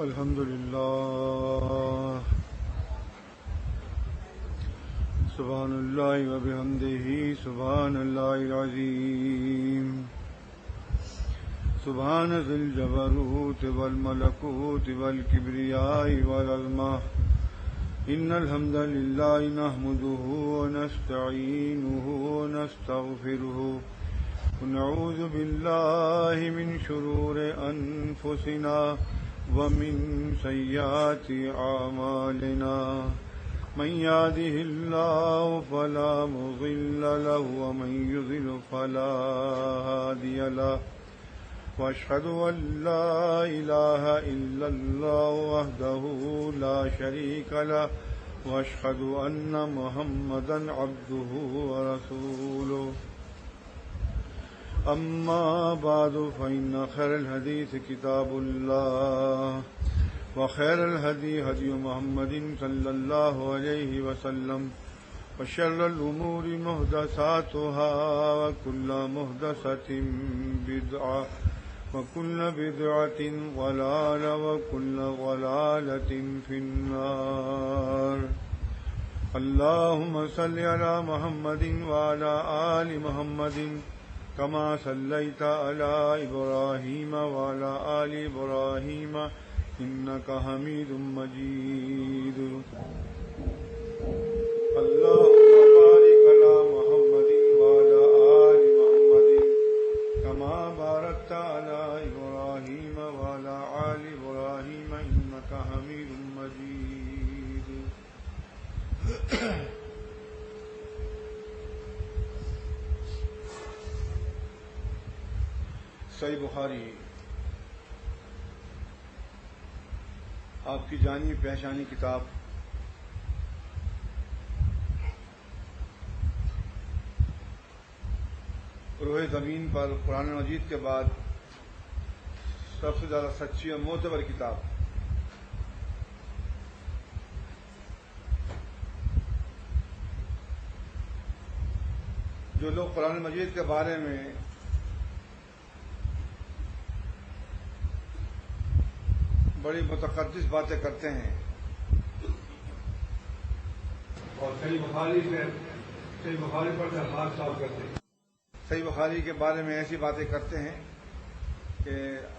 الحمد لله سبحان الله وبحمده سبحان الله العظيم سبحان ذي الجبروت والملكوت والكبرياء والعظمة إن الحمد لله نحمده ونستعينه ونستغفره ونعوذ بالله من شرور أنفسنا ومن سيئات أعمالنا من يهده الله فلا مضل له ومن يضلل فلا هادي له وأشهد أن لا إله إلا الله وحده لا شريك له وأشهد أن محمدا عبده ورسوله أما بعد فإن خير الحديث كتاب الله وخير الهدي هدي محمد صلى الله عليه وسلم وشر الأمور محدثاتها وكل محدثة بدعة وكل بدعة ضلالة وكل ضلالة في النار اللهم صل على محمد وعلى آل محمد كما صليت على إبراهيم وعلى آل إبراهيم إنك حميد مجيد اللهم بارك على محمد وعلى آل محمد كما باركت على إبراهيم وعلى آل إبراهيم إنك حميد مجيد صحیح بخاری آپ کی جانی پہچانی کتاب روح زمین پر قرآن مجید کے بعد سب سے زیادہ سچی اور معتبر کتاب جو لوگ قرآن مجید کے بارے میں بڑی متقدس باتیں کرتے ہیں اور صحیح بخاری پر سے ہاتھ صاف کرتے ہیں، صحیح بخاری کے بارے میں ایسی باتیں کرتے ہیں کہ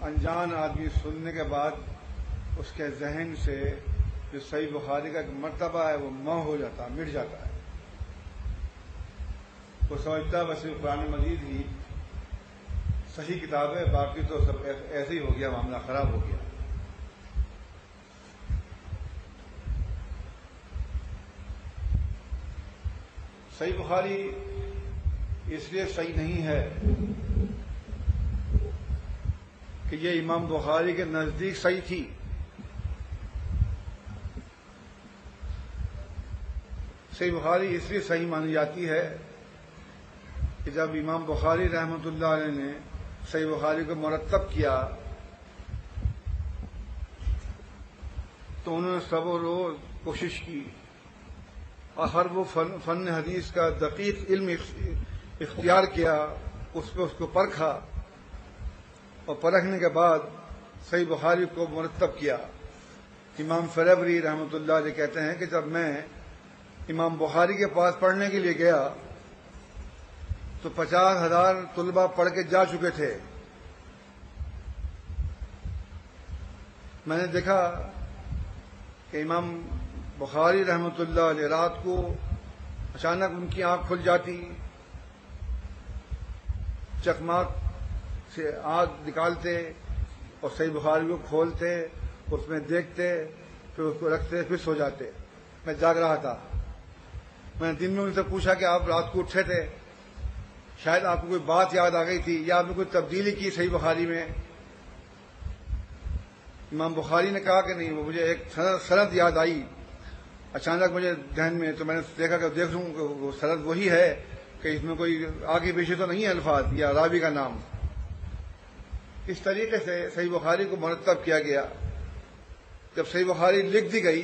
انجان آدمی سننے کے بعد اس کے ذہن سے جو صحیح بخاری کا ایک مرتبہ ہے وہ محو ہو جاتا ہے، مٹ جاتا ہے. وہ سمجھتا ہے بس قرآن مجید ہی صحیح کتاب ہے، باقی تو سب ایسے ہی ہو گیا، معاملہ خراب ہو گیا. صحیح بخاری اس لیے صحیح نہیں ہے کہ یہ امام بخاری کے نزدیک صحیح تھی. صحیح بخاری اس لیے صحیح مانی جاتی ہے کہ جب امام بخاری رحمۃ اللہ علیہ نے صحیح بخاری کو مرتب کیا تو انہوں نے سب و روز کوشش کی اور ہر وہ فن حدیث کا دقیق علم اختیار کیا، اس کو پرکھا اور پرکھنے کے بعد صحیح بخاری کو مرتب کیا. امام فربری رحمۃ اللہ علیہ کہتے ہیں کہ جب میں امام بخاری کے پاس پڑھنے کے لیے گیا تو 50,000 طلبہ پڑھ کے جا چکے تھے. میں نے دیکھا کہ امام بخاری رحمۃ اللہ علیہ رات کو اچانک ان کی آنکھ کھل جاتی، چکماک سے آنکھ نکالتے اور صحیح بخاری کو کھولتے، اس میں دیکھتے، پھر اس کو رکھتے، پھر سو جاتے. میں جاگ رہا تھا. میں نے دن میں ان سے پوچھا کہ آپ رات کو اٹھے تھے، شاید آپ کو کوئی بات یاد آ گئی تھی یا آپ نے کوئی تبدیلی کی صحیح بخاری میں. امام بخاری نے کہا کہ نہیں، وہ مجھے ایک سند یاد آئی اچانک مجھے ذہن میں، تو میں نے دیکھا کہ دیکھ لوں کہ وہ سند وہی ہے کہ اس میں کوئی آگے پیچھے تو نہیں ہے الفاظ یا راوی کا نام. اس طریقے سے صحیح بخاری کو مرتب کیا گیا. جب صحیح بخاری لکھ دی گئی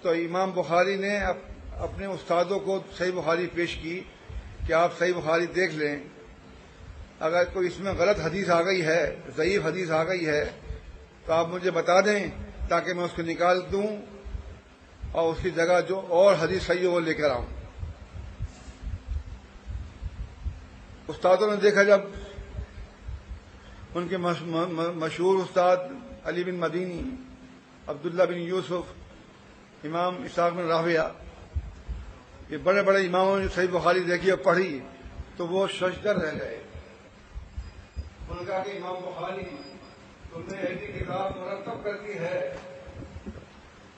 تو امام بخاری نے اپنے استادوں کو صحیح بخاری پیش کی کہ آپ صحیح بخاری دیکھ لیں، اگر کوئی اس میں غلط حدیث آ گئی ہے، ضعیف حدیث آ گئی ہے تو آپ مجھے بتا دیں تاکہ میں اس کو نکال دوں اور اس کی جگہ جو اور حدیث صحیح ہے وہ لے کر آؤں. استادوں نے دیکھا جب ان کے مشہور استاد علی بن مدینی، عبداللہ بن یوسف، امام اسحاق بن راہویہ، یہ بڑے بڑے اماموں نے صحیح بخاری دیکھی اور پڑھی تو وہ ششدر رہ گئے. انہوں نے کہا کہ امام بخاری تم نے ایسی کتاب مرتب کر دی ہے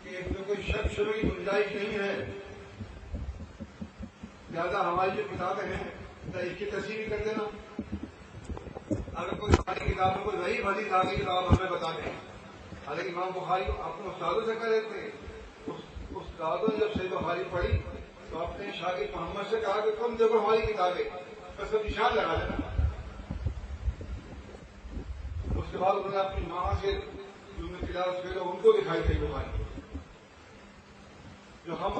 کہ اس میں کوئی شک شبہ کی گنجائش نہیں ہے، لہٰذا ہماری جو کتابیں ہیں اس کی تصحیح کر دینا. اگر کوئی ہماری کتاب میں کوئی ضعیف حدیث آ گئی تو آپ ہمیں بتا دیں. حالانکہ امام بخاری اپنے استادوں سے کہہ رہے تھے، استادوں نے جب صحیح بخاری پڑھی تو اپنے شاگرد محمد سے کہا کہ تم دیکھو ہماری کتابیں، بس سب نشان لگا دینا. اس کے بعد انہوں نے اپنی ماں سے جو میں کلاس پھیلو ان کو دکھائی صحیح بخاری. جو ہم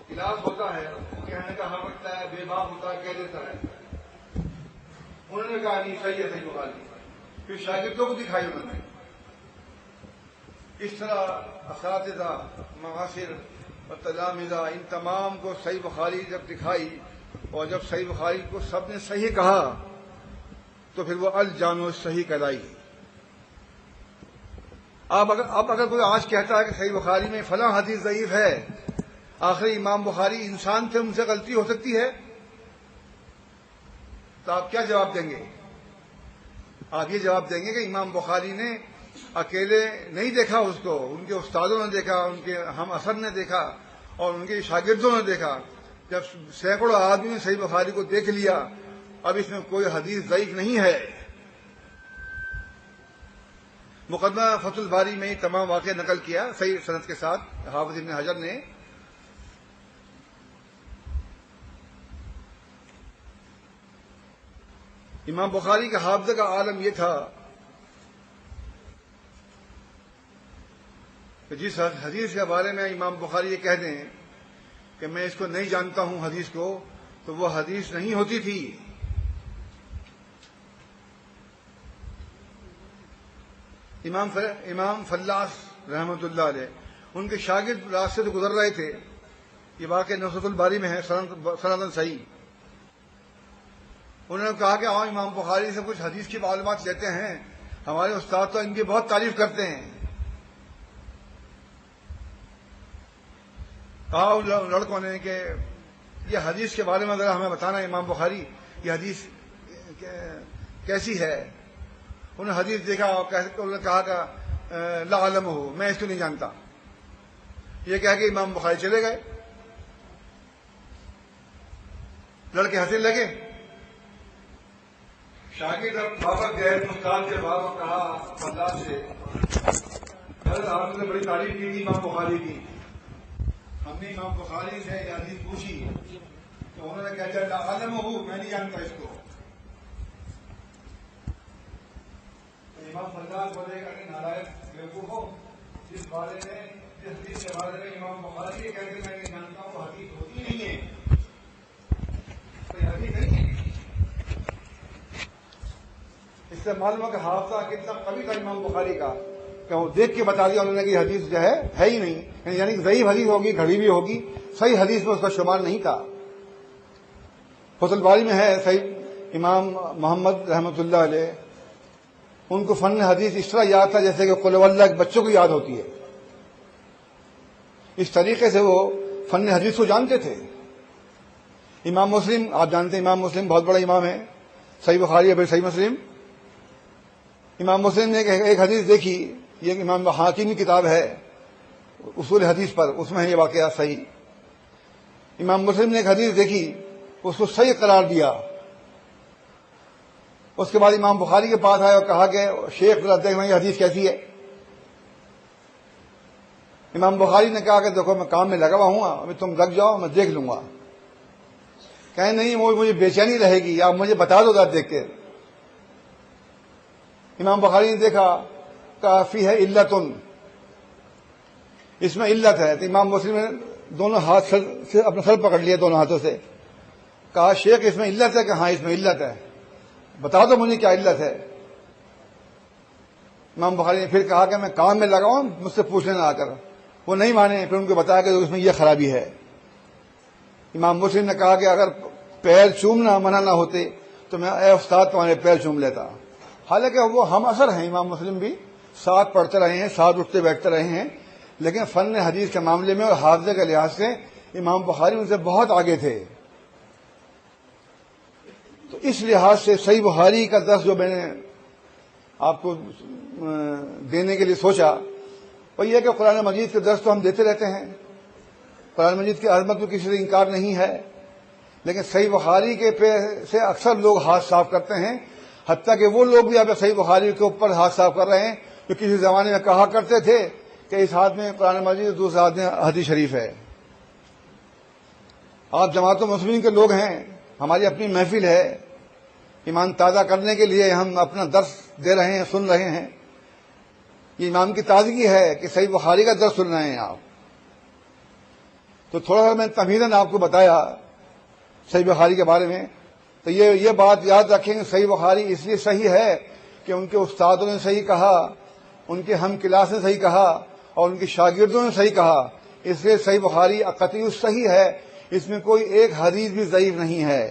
کلاس ہوتا ہے کہنے کا حق رکھتا ہے، بے باک ہوتا ہے، کہہ دیتا ہے. انہوں نے کہا نہیں صحیح ہے صحیح بخاری، پھر شاگردوں کو دکھائی انہوں نے. اس طرح اساتذہ، معاصر اور تلامذہ ان تمام کو صحیح بخاری جب دکھائی اور جب صحیح بخاری کو سب نے صحیح کہا تو پھر وہ الجامع الصحیح کہلائی. اب اگر کوئی آج کہتا ہے کہ صحیح بخاری میں فلاں حدیث ضعیف ہے، آخر امام بخاری انسان تھے، ان سے غلطی ہو سکتی ہے، تو آپ کیا جواب دیں گے؟ آپ یہ جواب دیں گے کہ امام بخاری نے اکیلے نہیں دیکھا، اس کو ان کے استادوں نے دیکھا، ان کے ہم اثر نے دیکھا اور ان کے شاگردوں نے دیکھا. جب سینکڑوں آدمی نے صحیح بخاری کو دیکھ لیا، اب اس میں کوئی حدیث ضعیف نہیں ہے. مقدمہ فتح الباری میں تمام واقعہ نقل کیا صحیح سند کے ساتھ حافظ ابن حجر نے. امام بخاری کے حافظہ کا عالم یہ تھا کہ جس حدیث کے بارے میں امام بخاری یہ کہہ دیں کہ میں اس کو نہیں جانتا ہوں حدیث کو، تو وہ حدیث نہیں ہوتی تھی. امام فلاس رحمۃ اللہ علیہ، ان کے شاگرد راستے سے گزر رہے تھے، یہ واقعہ نصرت الباری میں ہے سندن صحیح. انہوں نے کہا کہ ہم امام بخاری سے کچھ حدیث کی معلومات لیتے ہیں، ہمارے استاد تو ان کی بہت تعریف کرتے ہیں. کہا ان لڑکوں نے کہ یہ حدیث کے بارے میں ذرا ہمیں بتانا، امام بخاری یہ حدیث کیسی ہے. انہوں نے حدیث دیکھا اور انہوں نے کہا کہ لا علم ہو، میں اس کو نہیں جانتا. یہ کہہ کے امام بخاری چلے گئے. لڑکے ہنسنے لگے. شاگرد اب واپس گئے استاد کے بعد اور کہا اللہ سے آپ نے بڑی تعریف کی تھی امام بخاری کی، ہم نے امام بخاری سے یہ حدیث پوچھی تو انہوں نے کہا لا علم ہو، میں نہیں جانتا اس کو. امام فلاس بولے گا کہ نالائق بیوقوف ہو، جس بارے میں جس حدیث کے بارے میں امام بخاری یہ کہتے میں نہیں جانتا ہوں وہ حدیث ہوتی نہیں ہے، کوئی حدیث نہیں ہے. اس سے معلوم ہے کہ حافظہ کتنا قوی تھا امام بخاری کا کہ وہ دیکھ کے بتا دیا انہوں نے کہ حدیث جو ہے ہی نہیں، یعنی کہ ضعیف حدیث ہوگی، گھڑی بھی ہوگی، صحیح حدیث میں اس کا شمار نہیں تھا. فتح الباری میں ہے صحیح امام محمد رحمۃ اللہ علیہ، ان کو فن حدیث اس طرح یاد تھا جیسے کہ قل واللہ کے بچوں کو یاد ہوتی ہے. اس طریقے سے وہ فن حدیث کو جانتے تھے. امام مسلم آپ جانتے ہیں، امام مسلم بہت بڑا امام ہے، صحیح بخاری ہے پھر صحیح مسلم. امام مسلم نے ایک حدیث دیکھی، یہ امام حاکم کی کتاب ہے اصول حدیث پر، اس میں ہے یہ واقعہ صحیح. امام مسلم نے ایک حدیث دیکھی، اس کو صحیح قرار دیا. اس کے بعد امام بخاری کے پاس آئے اور کہا کہ شیخ ذرا دیکھنا یہ حدیث کیسی ہے. امام بخاری نے کہا کہ دیکھو میں کام میں لگا ہوا ہوں، ابھی تم لگ جاؤ میں دیکھ لوں گا. کہیں نہیں وہ مجھے بے چینی رہے گی، آپ مجھے بتا دو ذرا دیکھ کے. امام بخاری نے دیکھا، کہا فی ہے علتن، اس میں علت ہے. تو امام مسلم نے دونوں ہاتھ سے اپنا سر پکڑ لیا دونوں ہاتھوں سے، کہا شیخ اس میں علت ہے؟ کہ ہاں اس میں علت ہے، بتا دو مجھے کیا علت ہے. امام بخاری نے پھر کہا کہ میں کام میں لگاؤں، مجھ سے پوچھ لینا آ کر. وہ نہیں مانے. پھر ان کو بتایا کہ اس میں یہ خرابی ہے. امام مسلم نے کہا کہ اگر پیر چومنا منع نہ ہوتے تو میں اے استاد تمہارے پیر چوم لیتا. حالانکہ وہ ہم اثر ہیں، امام مسلم بھی ساتھ پڑھتے رہے ہیں، ساتھ اٹھتے بیٹھتے رہے ہیں، لیکن فن حدیث کے معاملے میں اور حافظے کے لحاظ سے امام بخاری ان سے بہت آگے تھے. تو اس لحاظ سے صحیح بخاری کا درس جو میں نے آپ کو دینے کے لیے سوچا وہ یہ کہ قرآن مجید کے درس تو ہم دیتے رہتے ہیں، قرآن مجید کی عظمت میں کسی سے انکار نہیں ہے، لیکن صحیح بخاری کے پہ سے اکثر لوگ ہاتھ صاف کرتے ہیں، حتیٰ کہ وہ لوگ بھی اب صحیح بخاری کے اوپر ہاتھ صاف کر رہے ہیں جو کسی زمانے میں کہا کرتے تھے کہ اس ہاتھ میں قرآن مجید، دوسرے ہاتھ میں حدیث شریف ہے. آپ جماعت المسلمین کے لوگ ہیں، ہماری اپنی محفل ہے، ایمان تازہ کرنے کے لیے ہم اپنا درس دے رہے ہیں، سن رہے ہیں. یہ ایمان کی تازگی ہے کہ صحیح بخاری کا درس سن رہے ہیں آپ. تو تھوڑا سا میں تمہیداً آپ کو بتایا صحیح بخاری کے بارے میں. تو یہ بات یاد رکھیں کہ صحیح بخاری اس لیے صحیح ہے کہ ان کے استادوں نے صحیح کہا، ان کے ہم کلاس نے صحیح کہا اور ان کے شاگردوں نے صحیح کہا، اس لیے صحیح بخاری قطعی صحیح ہے. اس میں کوئی ایک حدیث بھی ضعیف نہیں ہے.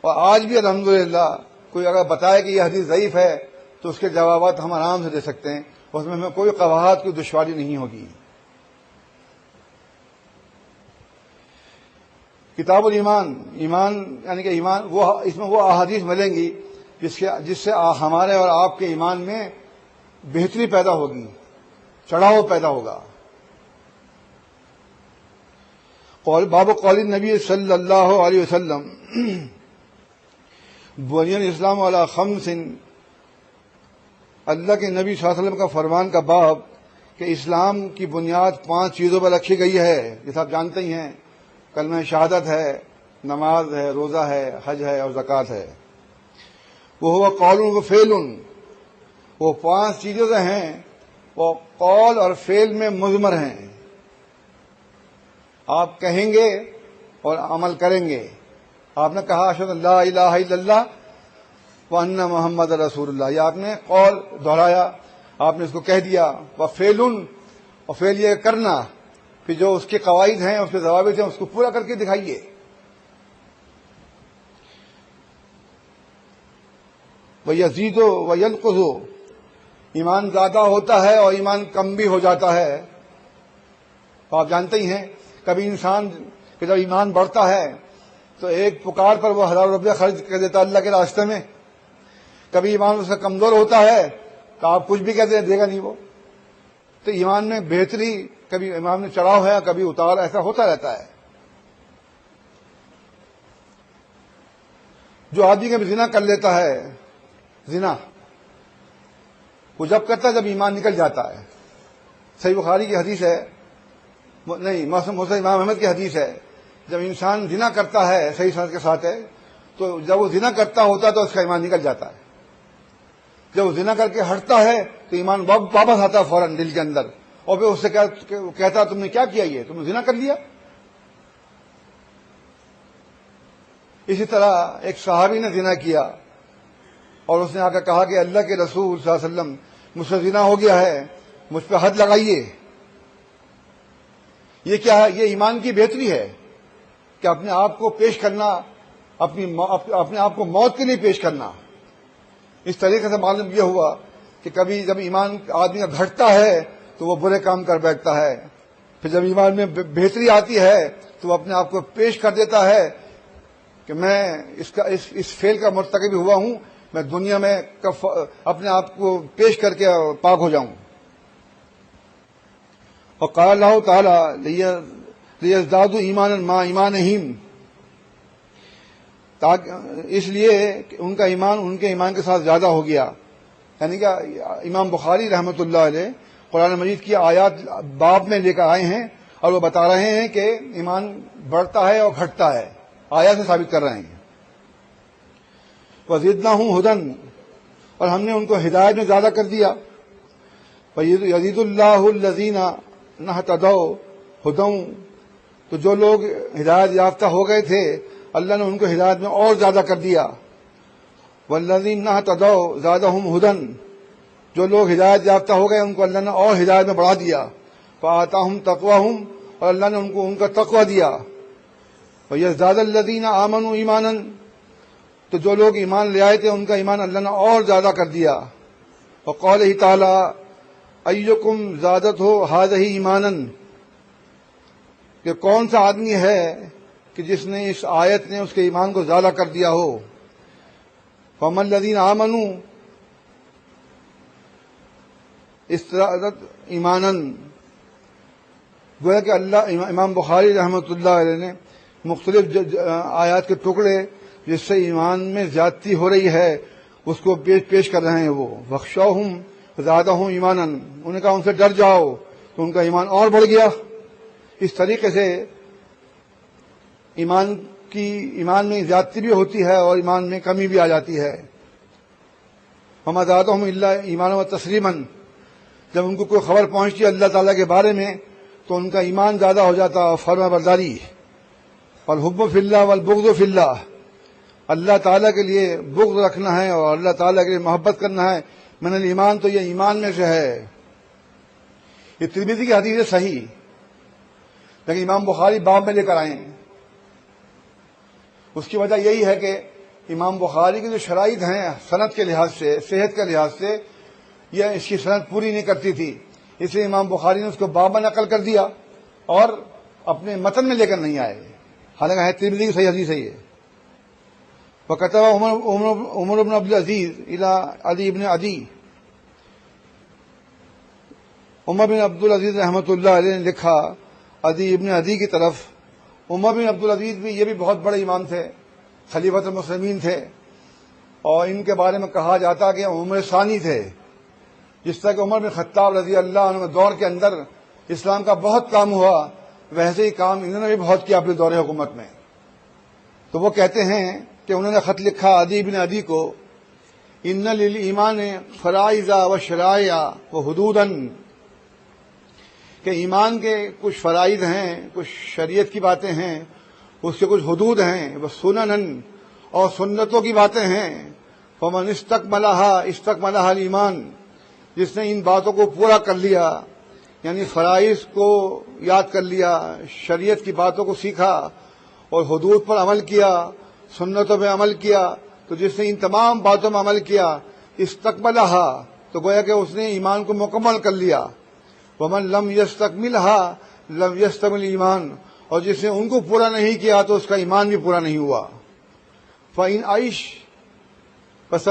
اور آج بھی الحمدللہ کوئی اگر بتائے کہ یہ حدیث ضعیف ہے تو اس کے جوابات ہم آرام سے دے سکتے ہیں، اس میں ہمیں کوئی قباحت، کوئی دشواری نہیں ہوگی. کتاب الایمان، ایمان یعنی کہ ایمان اس میں وہ احادیث ملیں گی جس سے ہمارے اور آپ کے ایمان میں بہتری پیدا ہوگی، چڑھاؤ پیدا ہوگا. باب قول النبی صلی اللہ علیہ وسلم بنی الاسلام علی خمس، اللہ کے نبی صلی اللہ علیہ وسلم کا فرمان کا باب کہ اسلام کی بنیاد 5 چیزوں پر رکھی گئی ہے. جیسے آپ جانتے ہی ہیں، کلمہ شہادت ہے، نماز ہے، روزہ ہے، حج ہے اور زکوٰۃ ہے. وہ ہوا قول و فعل، وہ 5 چیزیں جو ہیں وہ قول اور فعل میں مضمر ہیں. آپ کہیں گے اور عمل کریں گے. آپ نے کہا اشہد ان لا الہ الا اللہ وان محمد رسول اللہ، یہ آپ نے قول دہرایا، آپ نے اس کو کہہ دیا. وہ فعل، اور فعل یہ کرنا، پھر جو اس کے قواعد ہیں، اس کے ضوابط ہیں، اس کو پورا کر کے دکھائیے. وَيَزِيدُ وَيَنْقُصُ، ایمان زیادہ ہوتا ہے اور ایمان کم بھی ہو جاتا ہے. آپ جانتے ہی ہیں کبھی انسان کہ جب ایمان بڑھتا ہے تو ایک پکار پر وہ 1000 روپیہ خرچ کر دیتا اللہ کے راستے میں. کبھی ایمان اس کا کمزور ہوتا ہے تو آپ کچھ بھی کہتے ہیں دے گا نہیں وہ. تو ایمان میں بہتری، کبھی ایمان میں چڑھاؤ ہے، کبھی اتار، ایسا ہوتا رہتا ہے. جو آدمی کبھی زنا کر لیتا ہے، زنا وہ جب کرتا ہے جب ایمان نکل جاتا ہے. صحیح بخاری کی حدیث ہے، نہیں مسلم امام احمد کی حدیث ہے، جب انسان زنا کرتا ہے، صحیح سند کے ساتھ ہے، تو جب وہ زنا کرتا ہوتا ہے تو اس کا ایمان نکل جاتا ہے. جب وہ زنا کر کے ہٹتا ہے تو ایمان واپس آتا ہے فوراً دل کے اندر، اور پھر اس سے کہتا تم نے کیا کیا، یہ تم نے زنا کر لیا. اسی طرح ایک صحابی نے زنا کیا اور اس نے آ کر کہا کہ اللہ کے رسول صلی اللہ علیہ وسلم مجھ سے زنا ہو گیا ہے، مجھ پہ حد لگائیے. یہ کیا ہے؟ یہ ایمان کی بہتری ہے کہ اپنے آپ کو پیش کرنا، اپنے آپ کو موت کے لیے پیش کرنا. اس طریقے سے معلوم یہ ہوا کہ کبھی جب ایمان آدمی کا گھٹتا ہے تو وہ برے کام کر بیٹھتا ہے، پھر جب ایمان میں بہتری آتی ہے تو وہ اپنے آپ کو پیش کر دیتا ہے کہ میں اس فعل کا مرتکب ہوا ہوں، میں دنیا میں اپنے آپ کو پیش کر کے پاک ہو جاؤں. اور قال اللہ تعالی لیزدادوا ایمانا مع ایمانہم، اس لیے کہ ان کا ایمان ان کے ایمان کے ساتھ زیادہ ہو گیا. یعنی کہ امام بخاری رحمۃ اللہ علیہ قرآن مجید کی آیات باب میں لے کر آئے ہیں اور وہ بتا رہے ہیں کہ ایمان بڑھتا ہے اور گھٹتا ہے، آیات سے ثابت کر رہے ہیں. وزدناہم ھدی، اور ہم نے ان کو ہدایت میں زیادہ کر دیا. یزید اللہ الذین اہتدوا ھدی، تو جو لوگ ہدایت یافتہ ہو گئے تھے اللہ نے ان کو ہدایت میں اور زیادہ کر دیا. والذین اہتدوا زادہم ھدی، جو لوگ ہدایت یافتہ ہو گئے ان کو اللہ نے اور ہدایت میں بڑھا دیا. فآتاہم تقواہم، اور اللہ نے ان کو ان کا تقوی دیا. وَيَزْدَادَ الَّذِينَ آمَنُوا ایمانا، تو جو لوگ ایمان لے آئے تھے ان کا ایمان اللہ نے اور زیادہ کر دیا. وقالہ تعالی ایکم زادتہ ہذہ ایمانا، کہ کون سا آدمی ہے کہ جس نے اس آیت نے اس کے ایمان کو زیادہ کر دیا ہو. فَأَمَّا الَّذِينَ آمَنُوا استزادت ایمانا، گویا کہ امام بخاری رحمۃ اللہ علیہ نے مختلف آیات کے ٹکڑے جس سے ایمان میں زیادتی ہو رہی ہے اس کو پیش کر رہے ہیں. وہ وَخْشَوْهُمْ زَادَهُمْ ایمانا، انہوں نے کہا ان سے ڈر جاؤ تو ان کا ایمان اور بڑھ گیا. اس طریقے سے ایمان میں زیادتی بھی ہوتی ہے اور ایمان میں کمی بھی آ جاتی ہے. وَمَا زَادَهُمْ إِلَّا إِيمَانًا وَتَسْلِيمًا، جب ان کو کوئی خبر پہنچتی ہے اللہ تعالیٰ کے بارے میں تو ان کا ایمان زیادہ ہو جاتا اور فرما برداری. والحب فی اللہ والبغض فی اللہ، اللہ تعالیٰ کے لیے بغض رکھنا ہے اور اللہ تعالیٰ کے لیے محبت کرنا ہے. من الایمان، تو یہ ایمان میں سے ہے. یہ ترمذی کی حدیث ہے صحیح، لیکن امام بخاری باب میں لے کر آئے ہیں. اس کی وجہ یہی ہے کہ امام بخاری کی جو شرائط ہیں سند کے لحاظ سے، صحت کے لحاظ سے، یہ اس کی سند پوری نہیں کرتی تھی، اس لیے امام بخاری نے اس کو باب میں نقل کر دیا اور اپنے متن میں لے کر نہیں آئے، حالانکہ ہے ترمذی کی صحیح حدیث ہے یہ. وكتب عمر بن عبد العزیز الى علی بن عدی، عمر بن عبد العزیز رحمۃ اللہ علیہ نے لکھا عدی ابن عدی کی طرف. عمر بن عبد العزیز بھی یہ بھی بہت بڑے امام تھے، خلیفۃ المسلمین تھے، اور ان کے بارے میں کہا جاتا کہ عمر ثانی تھے. جس طرح کہ عمر بن خطاب رضی اللہ عنہ دور کے اندر اسلام کا بہت کام ہوا، ویسے ہی کام انہوں نے بھی بہت کیا اپنے دور حکومت میں. تو وہ کہتے ہیں کہ انہوں نے خط لکھا عدی بن عدی کو، ان للایمان فرائض و شرائع و حدودا، کہ ایمان کے کچھ فرائض ہیں، کچھ شریعت کی باتیں ہیں، اس کے کچھ حدود ہیں، وہ سنن اور سنتوں کی باتیں ہیں. فمن استکملها الایمان، جس نے ان باتوں کو پورا کر لیا، یعنی فرائض کو یاد کر لیا، شریعت کی باتوں کو سیکھا اور حدود پر عمل کیا، سنتوں پہ عمل کیا، تو جس نے ان تمام باتوں میں عمل کیا استکملها، تو گویا کہ اس نے ایمان کو مکمل کر لیا. ومن لم یستکملها لم یستکمل ایمان، اور جس نے ان کو پورا نہیں کیا تو اس کا ایمان بھی پورا نہیں ہوا. فإن عیش پس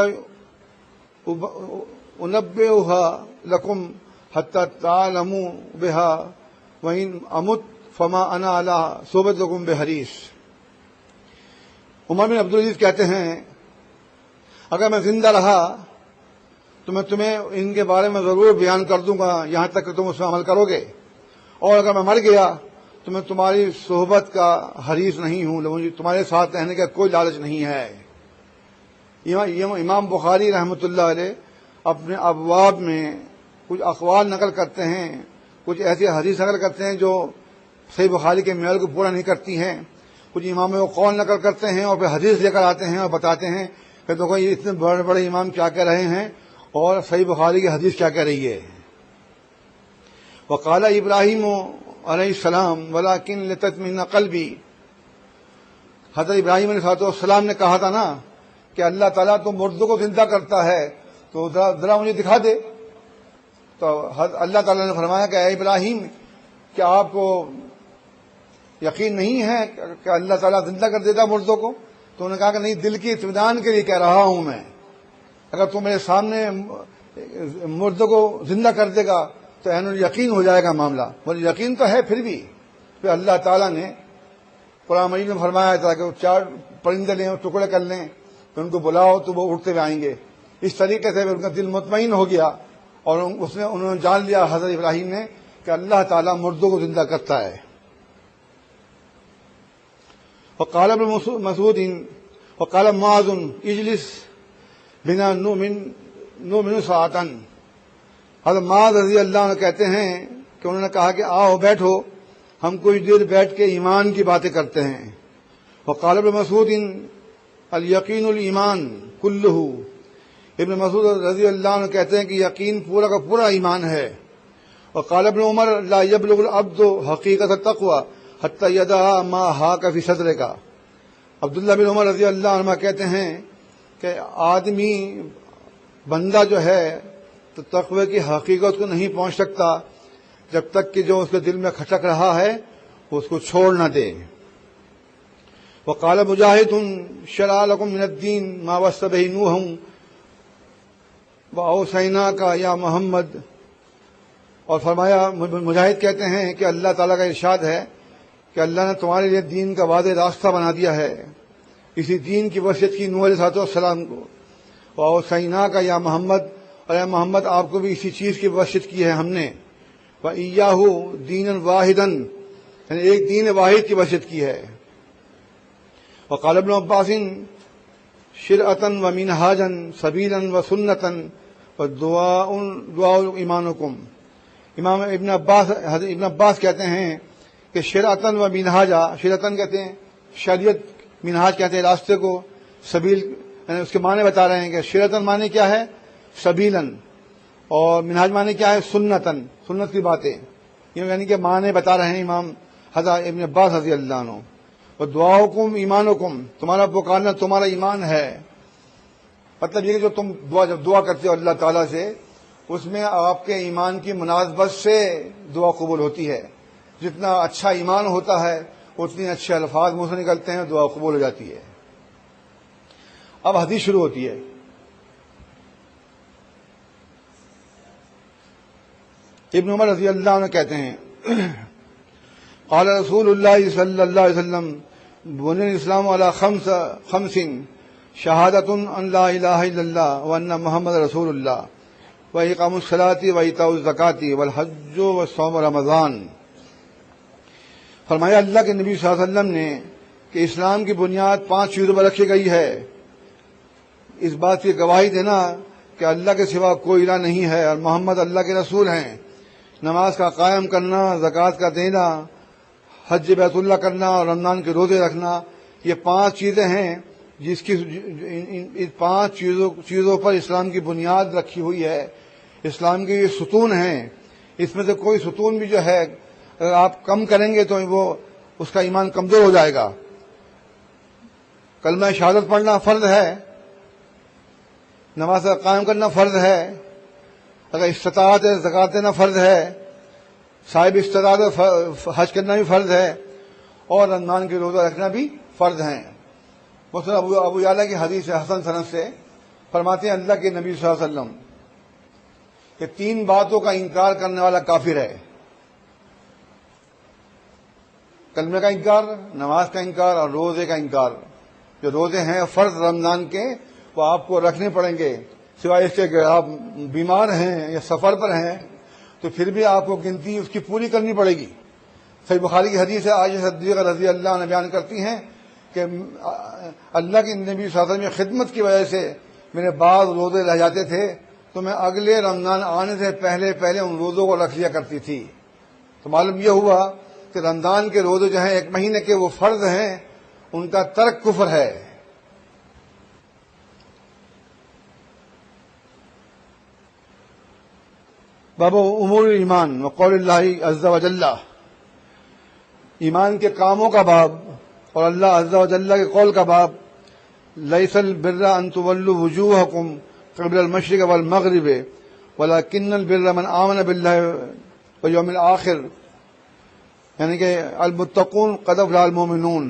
انبئها لکم حتی تعلموا بها وإن امت فما انا علی صحبتکم بحریص. عمر بن عبدالعزیز کہتے ہیں اگر میں زندہ رہا تو میں تمہیں ان کے بارے میں ضرور بیان کر دوں گا یہاں تک کہ تم اس میں عمل کرو گے، اور اگر میں مر گیا تو میں تمہاری صحبت کا حریص نہیں ہوں، مجھے تمہارے ساتھ رہنے کا کوئی لالچ نہیں ہے. امام بخاری رحمۃ اللہ علیہ اپنے ابواب میں کچھ اقوال نقل کرتے ہیں، کچھ ایسی حدیث نقل کرتے ہیں جو صحیح بخاری کے معیار کو پورا نہیں کرتی ہیں. کچھ امام وہ قول نقل کرتے ہیں اور پھر حدیث لے کر آتے ہیں اور بتاتے ہیں کہ دیکھو یہ اتنے بڑے بڑے امام کیا کہہ رہے ہیں اور صحیح بخاری کی حدیث کیا کہہ رہی ہے. وقال ابراہیم علیہ السلام ولکن لتطمئن قلبی، حضرت ابراہیم علیہ السلام نے کہا تھا نا کہ اللہ تعالیٰ تو مردوں کو زندہ کرتا ہے تو ذرا مجھے دکھا دے. تو اللہ تعالیٰ نے فرمایا کہ اے ابراہیم، کیا آپ کو یقین نہیں ہے کہ اللہ تعالیٰ زندہ کر دیتا مردوں کو؟ تو انہوں نے کہا کہ نہیں، دل کی اطمینان کے لیے کہہ رہا ہوں میں، اگر تو میرے سامنے مردوں کو زندہ کر دے گا تو عین یقین ہو جائے گا معاملہ. مجھے یقین تو ہے پھر بھی. پھر اللہ تعالیٰ نے قرآن مجید میں فرمایا تھا کہ وہ 4 پرندے لیں اور ٹکڑے کر لیں تو ان کو بلاؤ تو وہ اڑتے ہوئے آئیں گے. اس طریقے سے ان کا دل مطمئن ہو گیا اور انہوں نے جان لیا حضرت ابراہیم نے کہ اللہ تعالیٰ مردوں کو زندہ کرتا ہے. وقال ابن مسعود وقال معاذ اجلس بنا نؤمن ساعتا، حضرت معاذ رضی اللہ عنہ کہتے ہیں کہ انہوں نے کہا کہ آؤ بیٹھو، ہم کچھ دیر بیٹھ کے ایمان کی باتیں کرتے ہیں. وقال ابن مسعود الیقین الایمان کلہ، ابن مسعود رضی اللہ عنہ کہتے ہیں کہ یقین پورا کا پورا ایمان ہے. اور قال ابن عمر لا يبلغ العبد حقیقت التقوى حتى يدع ما حاك في صدرك. عبداللہ بن عمر رضی اللہ عنہ کہتے ہیں کہ آدمی بندہ جو ہے تو تقوی کی حقیقت کو نہیں پہنچ سکتا جب تک کہ جو اس کے دل میں کھٹک رہا ہے وہ اس کو چھوڑ نہ دے. وقال مجاہد شرع لكم من الدین ما وصى به نوح واوصیناک یا محمد. اور فرمایا مجاہد کہتے ہیں کہ اللہ تعالیٰ کا ارشاد ہے کہ اللہ نے تمہارے لیے دین کا واضح راستہ بنا دیا ہے. اسی دین کی وصیت کی نوح علیہ السلام کو. واوصیناک یا محمد، اور اے محمد آپ کو بھی اسی چیز کی وصیت کی ہے ہم نے. وَإِيَّاهُ دِينًا وَاحِدًا، یعنی ایک دین واحد کی وصیت کی ہے. وقال ابن عباس شرعة ومنهاجا سبيلا وسنة ودعاء ایمانکم. امام ابن عباس کہتے ہیں کہ شرعتاً و منہاجا، شرعتاً کہتے ہیں شریعت، منہاج کہتے ہیں راستے کو، سبیل یعنی اس کے معنی بتا رہے ہیں کہ شرعتاً معنی کیا ہے سبیلاً، اور منہاج معنی کیا ہے سنتاً، سنت کی باتیں، یعنی کہ معنی بتا رہے ہیں امام حضرت ابن عباس رضی اللہ عنہ. اور دعاؤکم ایمانکم، تمہارا پکارنا تمہارا ایمان ہے. مطلب یہ کہ جو تم جب دعا کرتے ہو اللہ تعالیٰ سے، اس میں آپ کے ایمان کی مناسبت سے دعا قبول ہوتی ہے. جتنا اچھا ایمان ہوتا ہے اتنے اچھے الفاظ منہ سے نکلتے ہیں، دعا قبول ہو جاتی ہے. اب حدیث شروع ہوتی ہے. ابن عمر رضی اللہ عنہ کہتے ہیں قال رسول اللہ صلی اللہ علیہ وسلم بني الاسلام على خمس شہادۃ ان لا الہ الا اللہ وان محمد رسول اللہ واقام الصلاۃ وایتاء الزکاۃ والحج وصوم رمضان. فرمایا اللہ کے نبی صلی اللہ علیہ وسلم نے کہ اسلام کی بنیاد 5 چیزوں پر رکھی گئی ہے. اس بات کی گواہی دینا کہ اللہ کے سوا کوئی الہ نہیں ہے اور محمد اللہ کے رسول ہیں. نماز کا قائم کرنا، زکوٰۃ کا دینا، حج بیت اللہ کرنا اور رمضان کے روزے رکھنا، یہ 5 چیزیں ہیں جس کی ان 5 چیزوں پر اسلام کی بنیاد رکھی ہوئی ہے. اسلام کے یہ ستون ہیں. اس میں سے کوئی ستون بھی جو ہے اگر آپ کم کریں گے تو وہ اس کا ایمان کمزور ہو جائے گا. کلمہ شہادت پڑھنا فرض ہے، نماز کا قائم کرنا فرض ہے، اگر استطاعت ہے زکوٰۃ دینا فرض ہے، صاحب استطاعت حج کرنا بھی فرض ہے، اور رمضان کے روزہ رکھنا بھی فرض ہیں. مثلا ابو یعلا کی حدیث حسن سند سے فرماتے ہیں اللہ کے نبی صلی اللہ علیہ وسلم کہ 3 باتوں کا انکار کرنے والا کافر ہے. کلمے کا انکار، نماز کا انکار اور روزے کا انکار. جو روزے ہیں فرض رمضان کے وہ آپ کو رکھنے پڑیں گے، سوائے اس کے کہ آپ بیمار ہیں یا سفر پر ہیں تو پھر بھی آپ کو گنتی اس کی پوری کرنی پڑے گی. صحیح بخاری کی حدیث ہے، عائشہ صدیقہ رضی اللہ عنہ بیان کرتی ہیں کہ اللہ کے نبی صلی اللہ علیہ وسلم کی خدمت کی وجہ سے میرے بعض روزے رہ جاتے تھے تو میں اگلے رمضان آنے سے پہلے ان روزوں کو رکھ لیا کرتی تھی. تو معلوم یہ ہوا کہ رمضان کے روزے جو ہیں 1 مہینے کے وہ فرض ہیں، ان کا ترک کفر ہے. باب امور ایمان وقول اللہ عز وجل، ایمان کے کاموں کا باب اور اللہ عز وجل کے قول کا باب. لیس البر ان تولوا وجوہکم قبل المشرق والمغرب ولکن البر من آمن باللہ والیوم الآخر، یعنی کہ المتقون قد افلح المؤمنون.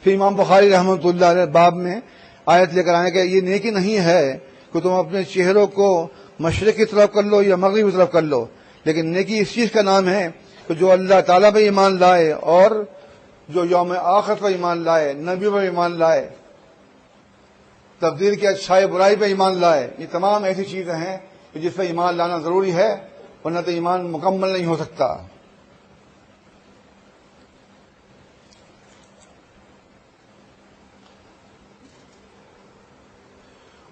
پھر امام بخاری رحمۃ اللہ علیہ باب میں آیت لے کر آئے کہ یہ نیکی نہیں ہے کہ تم اپنے چہروں کو مشرق کی طرف کر لو یا مغرب کی طرف کر لو، لیکن نیکی اس چیز کا نام ہے کہ جو اللہ تعالیٰ پہ ایمان لائے اور جو یوم آخر پر ایمان لائے، نبی پر ایمان لائے، تقدیر کی اچھائی برائی پہ ایمان لائے. یہ تمام ایسی چیزیں ہیں کہ جس پہ ایمان لانا ضروری ہے، ورنہ تو ایمان مکمل نہیں ہو سکتا.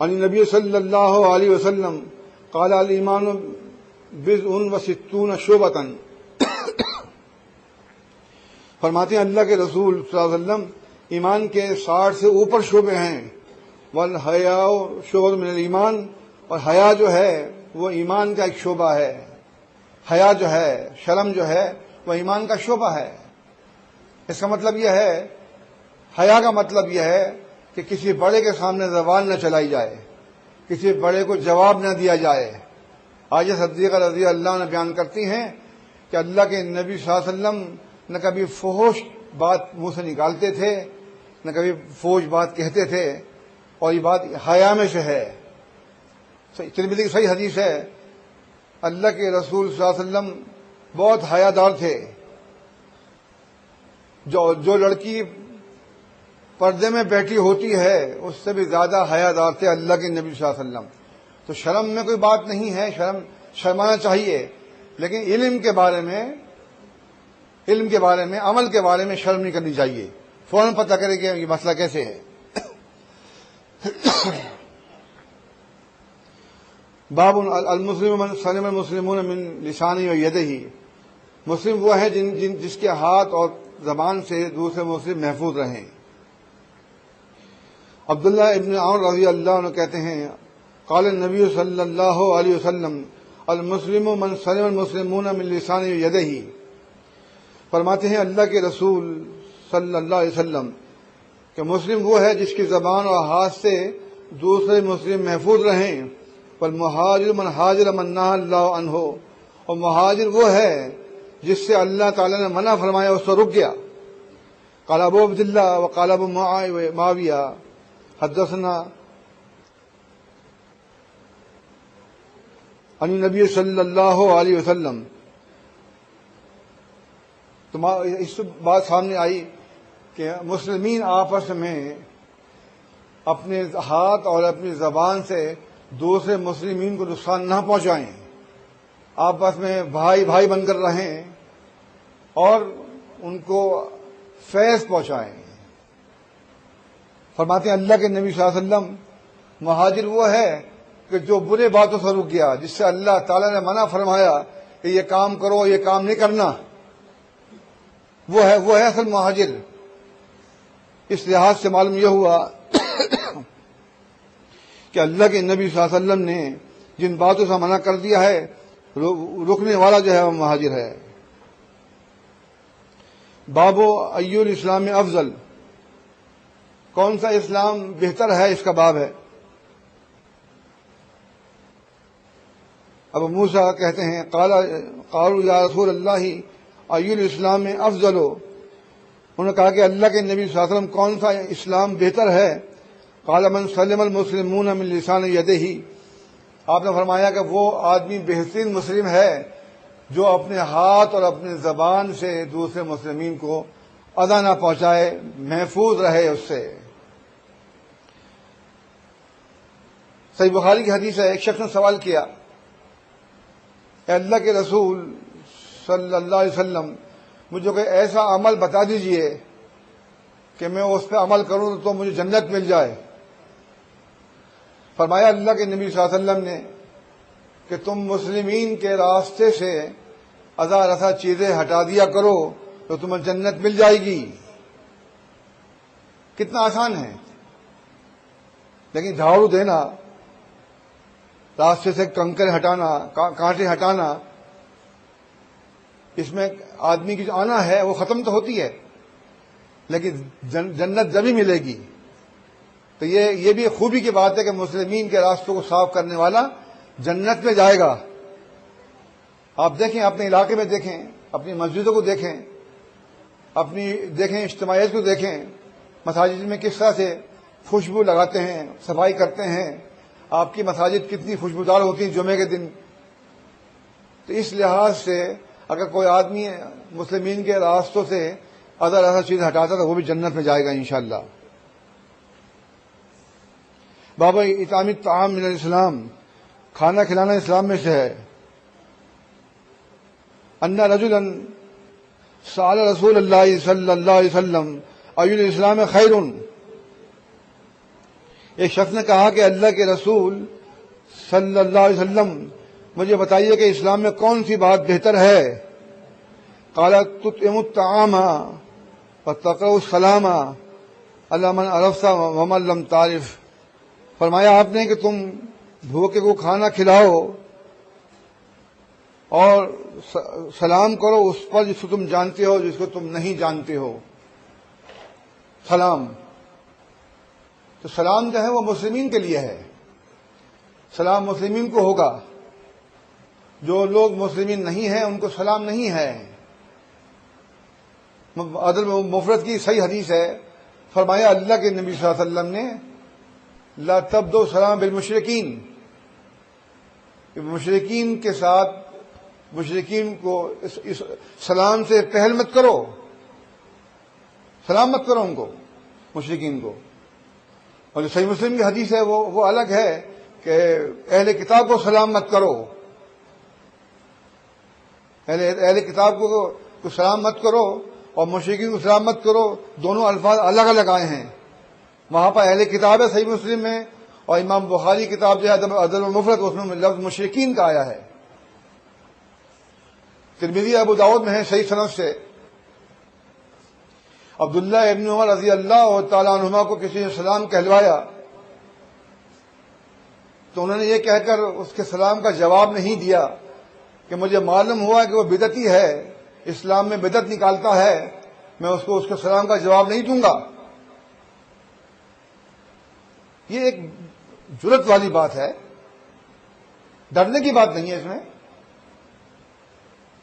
عن نبی صلی اللہ علیہ وسلم قال الایمان بضع وستون شعبۃ. فرماتے ہیں اللہ کے رسول صلی اللہ علیہ وسلم ایمان کے 60 سے اوپر شعبے ہیں. والحیاء شعبۃ من الایمان، اور حیا جو ہے وہ ایمان کا ایک شعبہ ہے. حیا جو ہے، شرم جو ہے، وہ ایمان کا شعبہ ہے. اس کا مطلب یہ ہے، حیا کا مطلب یہ ہے کہ کسی بڑے کے سامنے زبان نہ چلائی جائے، کسی بڑے کو جواب نہ دیا جائے. عائشہ صدیقہ رضی اللہ عنہ بیان کرتی ہیں کہ اللہ کے نبی صلی اللہ علیہ وسلم نہ کبھی فحش بات منہ سے نکالتے تھے، نہ کبھی فحش بات کہتے تھے، اور یہ بات حیا میں سے ہے. ترمذی کی صحیح حدیث ہے، اللہ کے رسول صلی اللہ علیہ وسلم بہت حیا دار تھے. جو لڑکی پردے میں بیٹھی ہوتی ہے اس سے بھی زیادہ حیا دار تھے اللہ کے نبی صلی اللہ علیہ وسلم. تو شرم میں کوئی بات نہیں ہے، شرمانا چاہیے، لیکن علم کے بارے میں عمل کے بارے میں شرم نہیں کرنی چاہیے. فوراً پتہ کرے کہ یہ مسئلہ کیسے ہے. باب المسلم من سلم المسلمون من لسانه و یدہ، مسلم وہ ہے جس کے ہاتھ اور زبان سے دوسرے مسلم محفوظ رہیں. عبداللہ ابن عمر رضی اللہ عنہ کہتے ہیں، قال النبی صلی اللہ علیہ وسلم المسلم من سلم المسلمون من لسانه و یدہ، فرماتے ہیں اللہ کے رسول صلی اللہ علیہ وسلم کہ مسلم وہ ہے جس کی زبان اور ہاتھ سے دوسرے مسلم محفوظ رہیں. والمہاجر من ہاجر من نہى اللہ عنہ، اور مہاجر وہ ہے جس سے اللہ تعالی نے منع فرمایا اس سے رک گیا. قال ابو عبداللہ وقال ابو معاویہ حدثنا عن النبی صلی اللہ علیہ وسلم. تو اس بات سامنے آئی کہ مسلمین آپس میں اپنے ہاتھ اور اپنی زبان سے دوسرے مسلمین کو نقصان نہ پہنچائیں، آپس میں بھائی بھائی بن کر رہیں اور ان کو فیض پہنچائیں. فرماتے ہیں اللہ کے نبی صلی اللہ علیہ وسلم مہاجر وہ ہے کہ جو برے باتوں سے رک گیا، جس سے اللہ تعالیٰ نے منع فرمایا کہ یہ کام کرو، یہ کام نہیں کرنا، وہ ہے اصل مہاجر. اس لحاظ سے معلوم یہ ہوا کہ اللہ کے نبی صلی اللہ علیہ وسلم نے جن باتوں سے منع کر دیا ہے، رکنے والا جو ہے وہ مہاجر ہے. باب ای الاسلام افضل، کون سا اسلام بہتر ہے، اس کا باب ہے. ابو موسیٰ کہتے ہیں قالوا یا رسول اللہ ای الاسلام افضل، انہوں نے کہا کہ اللہ کے نبی صلی اللہ علیہ وسلم کون سا اسلام بہتر ہے. قال من سلم المسلمون من لسان یدہ، آپ نے فرمایا کہ وہ آدمی بہترین مسلم ہے جو اپنے ہاتھ اور اپنی زبان سے دوسرے مسلمین کو اذى نہ پہنچائے، محفوظ رہے اس سے. صحیح بخاری کی حدیث ہے، ایک شخص نے سوال کیا، اے اللہ کے رسول صلی اللہ علیہ وسلم مجھے کوئی ایسا عمل بتا دیجئے کہ میں اس پہ عمل کروں تو مجھے جنت مل جائے. فرمایا اللہ کے نبی صلی اللہ علیہ وسلم نے کہ تم مسلمین کے راستے سے اذى رسا چیزیں ہٹا دیا کرو تو تمہیں جنت مل جائے گی. کتنا آسان ہے، لیکن جھاڑو دینا، راستے سے کنکر ہٹانا، کانٹے ہٹانا، اس میں آدمی کی جو آنا ہے وہ ختم تو ہوتی ہے، لیکن جنت جبھی ملے گی. تو یہ بھی خوبی کی بات ہے کہ مسلمین کے راستوں کو صاف کرنے والا جنت میں جائے گا. آپ دیکھیں، اپنے علاقے میں دیکھیں، اپنی مسجدوں کو دیکھیں، دیکھیں اجتماعیت کو دیکھیں، مساجد میں کس طرح سے خوشبو لگاتے ہیں، صفائی کرتے ہیں. آپ کی مساجد کتنی خوشبودار ہوتی ہیں جمعے کے دن. تو اس لحاظ سے اگر کوئی آدمی مسلمین کے راستوں سے ایسا چیز ہٹاتا تو وہ بھی جنت میں جائے گا انشاءاللہ. بابا اطعام الطعام من الاسلام، کھانا کھلانا اسلام میں سے ہے. ان رجلا سأل رسول اللہ صلی اللہ علیہ وسلم ای الاسلام خیر، ایک شخص نے کہا کہ اللہ کے رسول صلی اللہ علیہ وسلم مجھے بتائیے کہ اسلام میں کون سی بات بہتر ہے. قال تطعم الطعام وتقرأ السلام علی من عرفت ومن لم تعرف، فرمایا آپ نے کہ تم بھوکے کو کھانا کھلاؤ اور سلام کرو اس پر جس کو تم جانتے ہو، جس کو تم نہیں جانتے ہو. سلام تو سلام جو ہے وہ مسلمین کے لیے ہے. سلام مسلمین کو ہوگا. جو لوگ مسلمین نہیں ہیں ان کو سلام نہیں ہے. عدل مفرد کی صحیح حدیث ہے. فرمایا اللہ کے نبی صلی اللہ علیہ وسلم نے لا تبدؤ سلام بالمشرکین، کہ مشرکین کے ساتھ مشرکین کو اس سلام سے پہل مت کرو، سلام مت کرو ان کو، مشرکین کو. اور جو صحیح مسلم کی حدیث ہے وہ الگ ہے کہ اہل کتاب کو سلام مت کرو، اہل کتاب کو سلام مت کرو اور مشرکین کو سلام مت کرو. دونوں الفاظ الگ الگ آئے ہیں. وہاں پر اہل کتاب ہے صحیح مسلم میں، اور امام بخاری کتاب جو ہے ادب المفرد اس میں لفظ مشرکین کا آیا ہے. ترمذی ابو داؤد میں ہے صحیح سند سے. عبداللہ ابن عمر رضی اللہ تعالیٰ عنہما کو کسی نے سلام کہلوایا تو انہوں نے یہ کہہ کر اس کے سلام کا جواب نہیں دیا کہ مجھے معلوم ہوا کہ وہ بدعتی ہے، اسلام میں بدعت نکالتا ہے، میں اس کے سلام کا جواب نہیں دوں گا. یہ ایک جرأت والی بات ہے، ڈرنے کی بات نہیں ہے اس میں.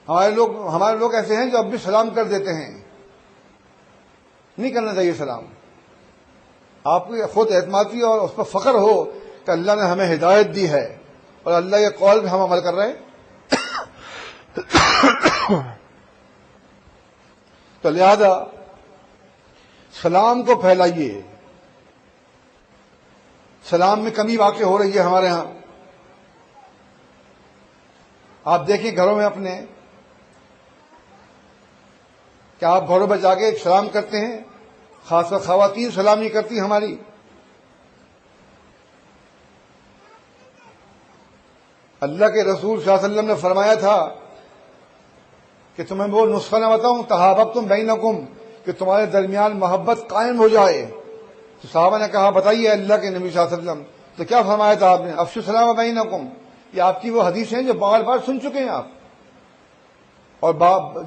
ہمارے لوگ ایسے ہیں جو اب بھی سلام کر دیتے ہیں. نہیں کرنا چاہیے سلام. آپ کی خود اعتمادی اور اس پر فخر ہو کہ اللہ نے ہمیں ہدایت دی ہے اور اللہ کے قول پہ ہم عمل کر رہے ہیں. تو لہذا سلام کو پھیلائیے. سلام میں کمی واقع ہو رہی ہے ہمارے ہاں. آپ دیکھیں گھروں میں اپنے کہ آپ گھروں میں جا کے سلام کرتے ہیں، خاص کر خواتین سلام نہیں کرتی ہماری. اللہ کے رسول صلی اللہ علیہ وسلم نے فرمایا تھا کہ تمہیں وہ نسخہ نہ بتاؤں تحاببتم بینکم، کہ تمہارے درمیان محبت قائم ہو جائے. تو صحابہ نے کہا بتائیے اللہ کے نبی صلی اللہ علیہ وسلم. تو کیا فرمایا تھا آپ نے؟ افشوا السلام بینکم. یہ آپ کی وہ حدیث ہیں جو بار بار سن چکے ہیں آپ. اور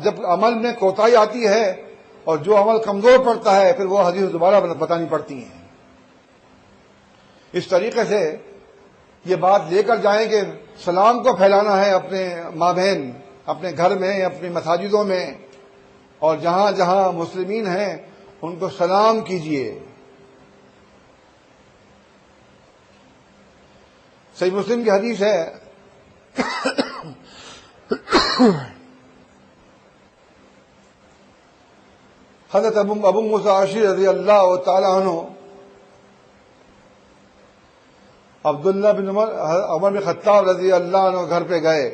جب عمل میں کوتاہی آتی ہے اور جو عمل کمزور پڑتا ہے پھر وہ حدیث دوبارہ بتانی پڑتی ہیں. اس طریقے سے یہ بات لے کر جائیں کہ سلام کو پھیلانا ہے اپنے ماں بہن، اپنے گھر میں، اپنی مساجدوں میں، اور جہاں جہاں مسلمین ہیں ان کو سلام کیجیے. صحیح مسلم کی حدیث ہے حضرت ابو موسیٰ اشعری رضی اللہ تعالی عنہ عبداللہ بن عمر بن خطاب رضی اللہ عنہ گھر پہ گئے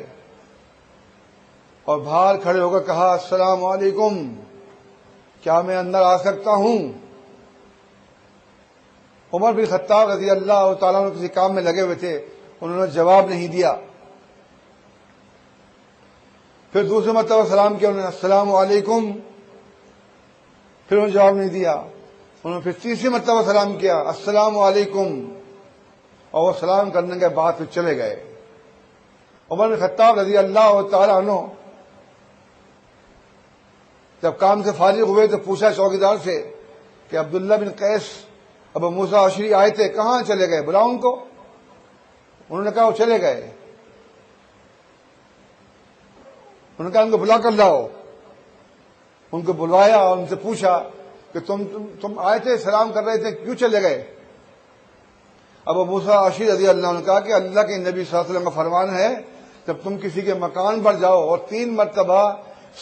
اور باہر کھڑے ہو کر کہا السلام علیکم، کیا میں اندر آ سکتا ہوں؟ عمر بن خطاب رضی اللہ تعالیٰ عنہ کسی کام میں لگے ہوئے تھے، انہوں نے جواب نہیں دیا. پھر دوسری مرتبہ سلام کیا انہوں نے السلام علیکم، پھر انہوں نے جواب نہیں دیا. انہوں نے پھر تیسری مرتبہ سلام کیا السلام علیکم، اور وہ سلام کرنے کے بعد پھر چلے گئے. عمر بن خطاب رضی اللہ تعالیٰ عنہ جب کام سے فارغ ہوئے تو پوچھا چوکیدار سے کہ عبداللہ بن قیس ابو موسیٰ اشعری آئے تھے، کہاں چلے گئے؟ بلاؤ ان کو. انہوں نے کہا وہ چلے گئے. انہوں نے کہا ان کو بلا کر لاؤ. ان کو بلوایا اور ان سے پوچھا کہ تم آئے تھے، سلام کر رہے تھے، کیوں چلے گئے؟ ابو موسیٰ اشعری رضی اللہ عنہ نے کہا کہ اللہ کے نبی صلی اللہ علیہ وسلم کا فرمان ہے جب تم کسی کے مکان پر جاؤ اور 3 مرتبہ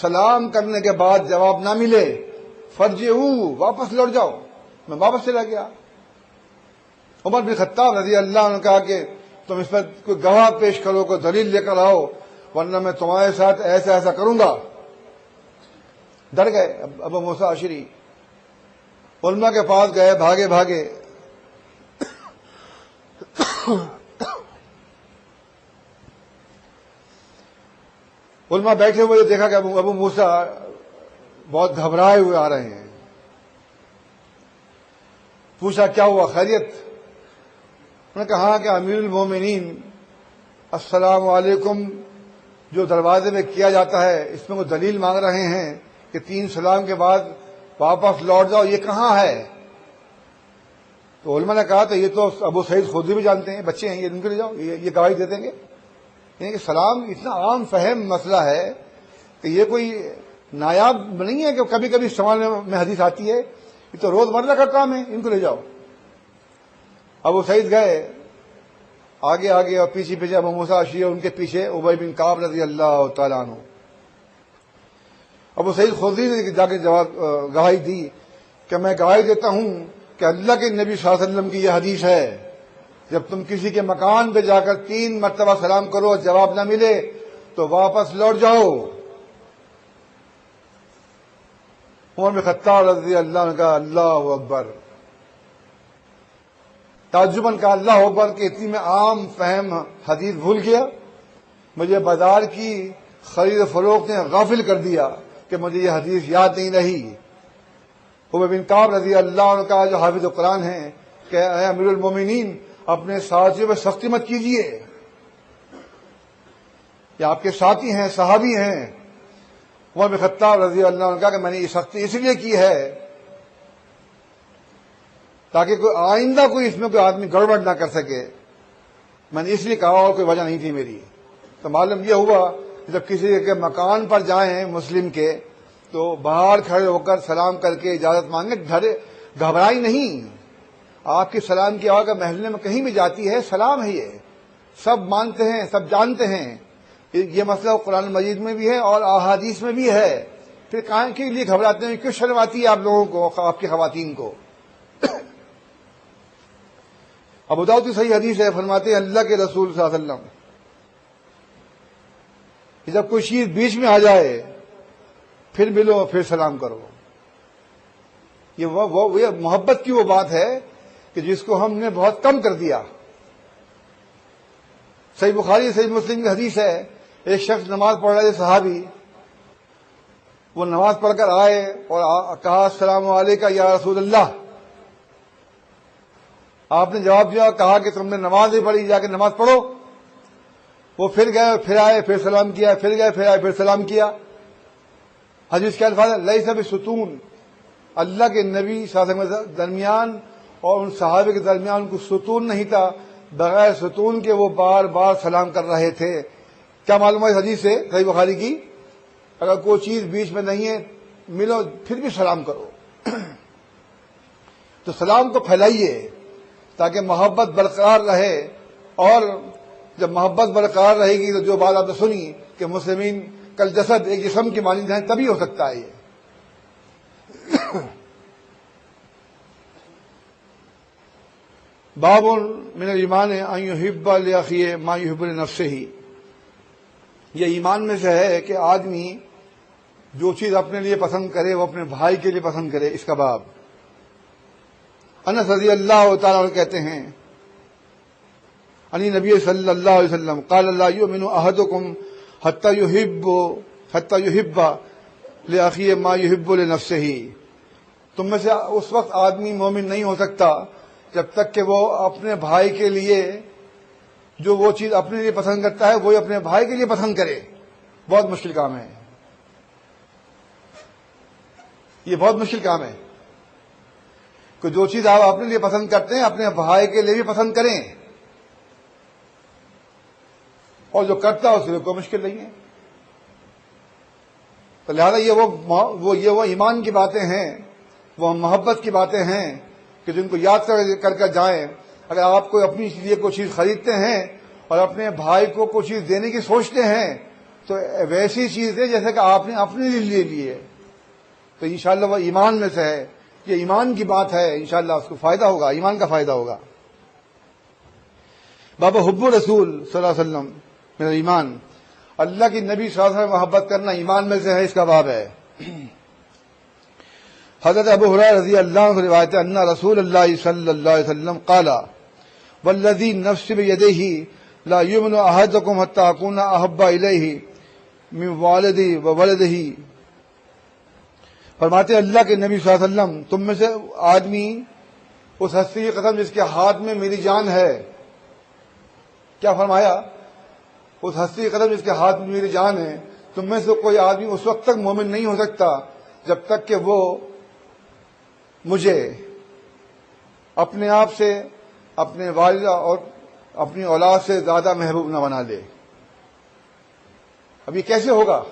سلام کرنے کے بعد جواب نہ ملے فرجعوا، واپس لوٹ جاؤ. میں واپس چلا گیا. عمر بن خطاب رضی اللہ عنہ نے کہا کہ تم اس پر کوئی گواہ پیش کرو، کوئی دلیل لے کر آؤ، ورنہ میں تمہارے ساتھ ایسا کروں گا. ڈر گئے ابو موسیٰ اشعری. علماء کے پاس گئے بھاگے بھاگے. علماء بیٹھے ہوئے دیکھا کہ ابو موسیٰ بہت گھبرائے ہوئے آ رہے ہیں. پوچھا کیا ہوا، خیریت؟ انہوں نے کہا کہ امیر المومنین السلام علیکم جو دروازے میں کیا جاتا ہے اس میں وہ دلیل مانگ رہے ہیں کہ 3 سلام کے بعد واپس لوٹ جاؤ، یہ کہاں ہے؟ تو علماء نے کہا تو یہ تو ابو سعید خودری بھی جانتے ہیں، بچے ہیں یہ، ان کے لے جاؤ، یہ گواہی دے دیں گے۔ یعنی کہ سلام اتنا عام فہم مسئلہ ہے کہ یہ کوئی نایاب نہیں ہے کہ کبھی کبھی سوال میں حدیث آتی ہے، یہ تو روزمرہ کا کام ہے، ان کو لے جاؤ۔ ابو سعید گئے آگے آگے اور پیچھے پیچھے ابو موسیٰ اشعری، ان کے پیچھے ابی بن کعب رضی اللہ تعالیٰ عنہ۔ ابو سعید خدری نے جا کے گواہی دی کہ میں گواہی دیتا ہوں کہ اللہ کے نبی صلی اللہ علیہ وسلم کی یہ حدیث ہے، جب تم کسی کے مکان پہ جا کر 3 مرتبہ سلام کرو اور جواب نہ ملے تو واپس لوٹ جاؤ۔ عمر بن خطاب رضی اللہ عنہ کا اللہ اکبر، تعجباً کا اللہ اکبر کہ اتنی میں عام فہم حدیث بھول گیا، مجھے بازار کی خرید و فروخت نے غافل کر دیا کہ مجھے یہ حدیث یاد نہیں رہی۔ ابی بن کعب رضی اللہ عنہ کا جو حافظ قرآن ہے کہ اے امیر المومنین اپنے ساتھیوں پہ سختی مت کیجیے، یہ آپ کے ساتھی ہیں، صحابی ہیں۔ عمر بن خطاب رضی اللہ عنہ کا کہ میں نے یہ سختی اس لیے کی ہے تاکہ کوئی آئندہ کوئی اس میں کوئی آدمی گڑبڑ نہ کر سکے، میں نے اس لیے کہا اور کوئی وجہ نہیں تھی میری۔ تو معلوم یہ ہوا جب کسی کے مکان پر جائیں مسلم کے تو باہر کھڑے ہو کر سلام کر کے اجازت مانگے، گھبرائی نہیں۔ آپ کی سلام کی آواز محلے میں کہیں بھی جاتی ہے سلام ہے، یہ سب مانتے ہیں، سب جانتے ہیں۔ یہ مسئلہ قرآن مجید میں بھی ہے اور احادیث میں بھی ہے، پھر کہاں کے لیے گھبراتے ہیں؟ کیوں شرم آتی ہے آپ لوگوں کو، آپ کی خواتین کو؟ ابو داؤد کی صحیح حدیث ہے، فرماتے ہیں اللہ کے رسول صلی اللہ علیہ وسلم کہ جب کوئی چیز بیچ میں آ جائے پھر ملو پھر سلام کرو۔ یہ محبت کی وہ بات ہے کہ جس کو ہم نے بہت کم کر دیا۔ صحیح بخاری صحیح مسلم کی حدیث ہے، ایک شخص نماز پڑھ رہے تھے، صحابی، وہ نماز پڑھ کر آئے اور کہا السلام علیکم یا رسول اللہ۔ آپ نے جواب دیا، کہا کہ تم نے نماز نہیں پڑھی، جا کے نماز پڑھو۔ وہ پھر گئے، پھر آئے، پھر سلام کیا، پھر گئے، پھر آئے، پھر سلام کیا۔ حدیث کے الفاظ لیس بستون، اللہ کے نبی صلی اللہ علیہ وسلم کے درمیان اور ان صحابہ کے درمیان کوئی ستون نہیں تھا، بغیر ستون کے وہ بار بار سلام کر رہے تھے۔ کیا معلوم ہے اس حدیث سے صحیح بخاری کی؟ اگر کوئی چیز بیچ میں نہیں ہے ملو پھر بھی سلام کرو۔ تو سلام کو پھیلائیے تاکہ محبت برقرار رہے، اور جب محبت برقرار رہے گی تو جو بات آپ نے سنی کہ مسلمین کل جسد ایک جسم کی مانند ہیں، تبھی ہو سکتا ہے یہ۔ باب من الایمان ان یحب لاخیہ ما یحب لنفسہ، یہ ایمان میں سے ہے کہ آدمی جو چیز اپنے لیے پسند کرے وہ اپنے بھائی کے لیے پسند کرے، اس کا باب۔ انس رضی اللہ تعالیٰ عنہ کہتے ہیں علی نبی صلی اللہ علیہ وسلم قال لا یؤمن احدکم حتی یحب لاخیہ ما یحب لنفسہ، تم میں سے اس وقت آدمی مومن نہیں ہو سکتا جب تک کہ وہ اپنے بھائی کے لیے جو وہ چیز اپنے لیے پسند کرتا ہے وہی اپنے بھائی کے لیے پسند کرے۔ بہت مشکل کام ہے یہ، بہت مشکل کام ہے کہ جو چیز آپ اپنے لیے پسند کرتے ہیں اپنے بھائی کے لیے بھی پسند کریں، اور جو کرتا ہے اس کے کوئی مشکل نہیں ہے۔ تو لہذا یہ وہ ایمان کی باتیں ہیں، وہ محبت کی باتیں ہیں کہ جن کو یاد کر جائیں۔ اگر آپ کو اپنی لیے کوئی چیز خریدتے ہیں اور اپنے بھائی کو کوئی چیز دینے کی سوچتے ہیں تو ویسی چیز ہے جیسے کہ آپ نے اپنے لیے لی ہے، تو انشاءاللہ وہ ایمان میں سے ہے، یہ ایمان کی بات ہے، انشاءاللہ اس کو فائدہ ہوگا، ایمان کا فائدہ ہوگا۔ بابا حب رسول صلی اللہ علیہ وسلم میرا ایمان، اللہ کی نبی صلی اللہ علیہ وسلم محبت کرنا ایمان میں سے ہے، اس کا باب ہے۔ حضرت ابو ہریرہ رضی اللہ عنہ روایت ہے ان رسول اللہ صلی اللہ علیہ وسلم قال والذی نفس بیدہ لا یؤمن احدکم حتی اکون احب الیہ من والدی وولدہ، فرماتے اللہ کے نبی صلی اللہ علیہ وسلم تم میں سے آدمی اس ہستی کی قسم جس کے ہاتھ میں میری جان ہے کیا فرمایا؟ اس ہستی قدم جس کے ہاتھ میں میری جان ہے، تم میں سے کوئی آدمی اس وقت تک مومن نہیں ہو سکتا جب تک کہ وہ مجھے اپنے آپ سے، اپنے والدہ اور اپنی اولاد سے زیادہ محبوب نہ بنا لے۔ اب یہ کیسے ہوگا؟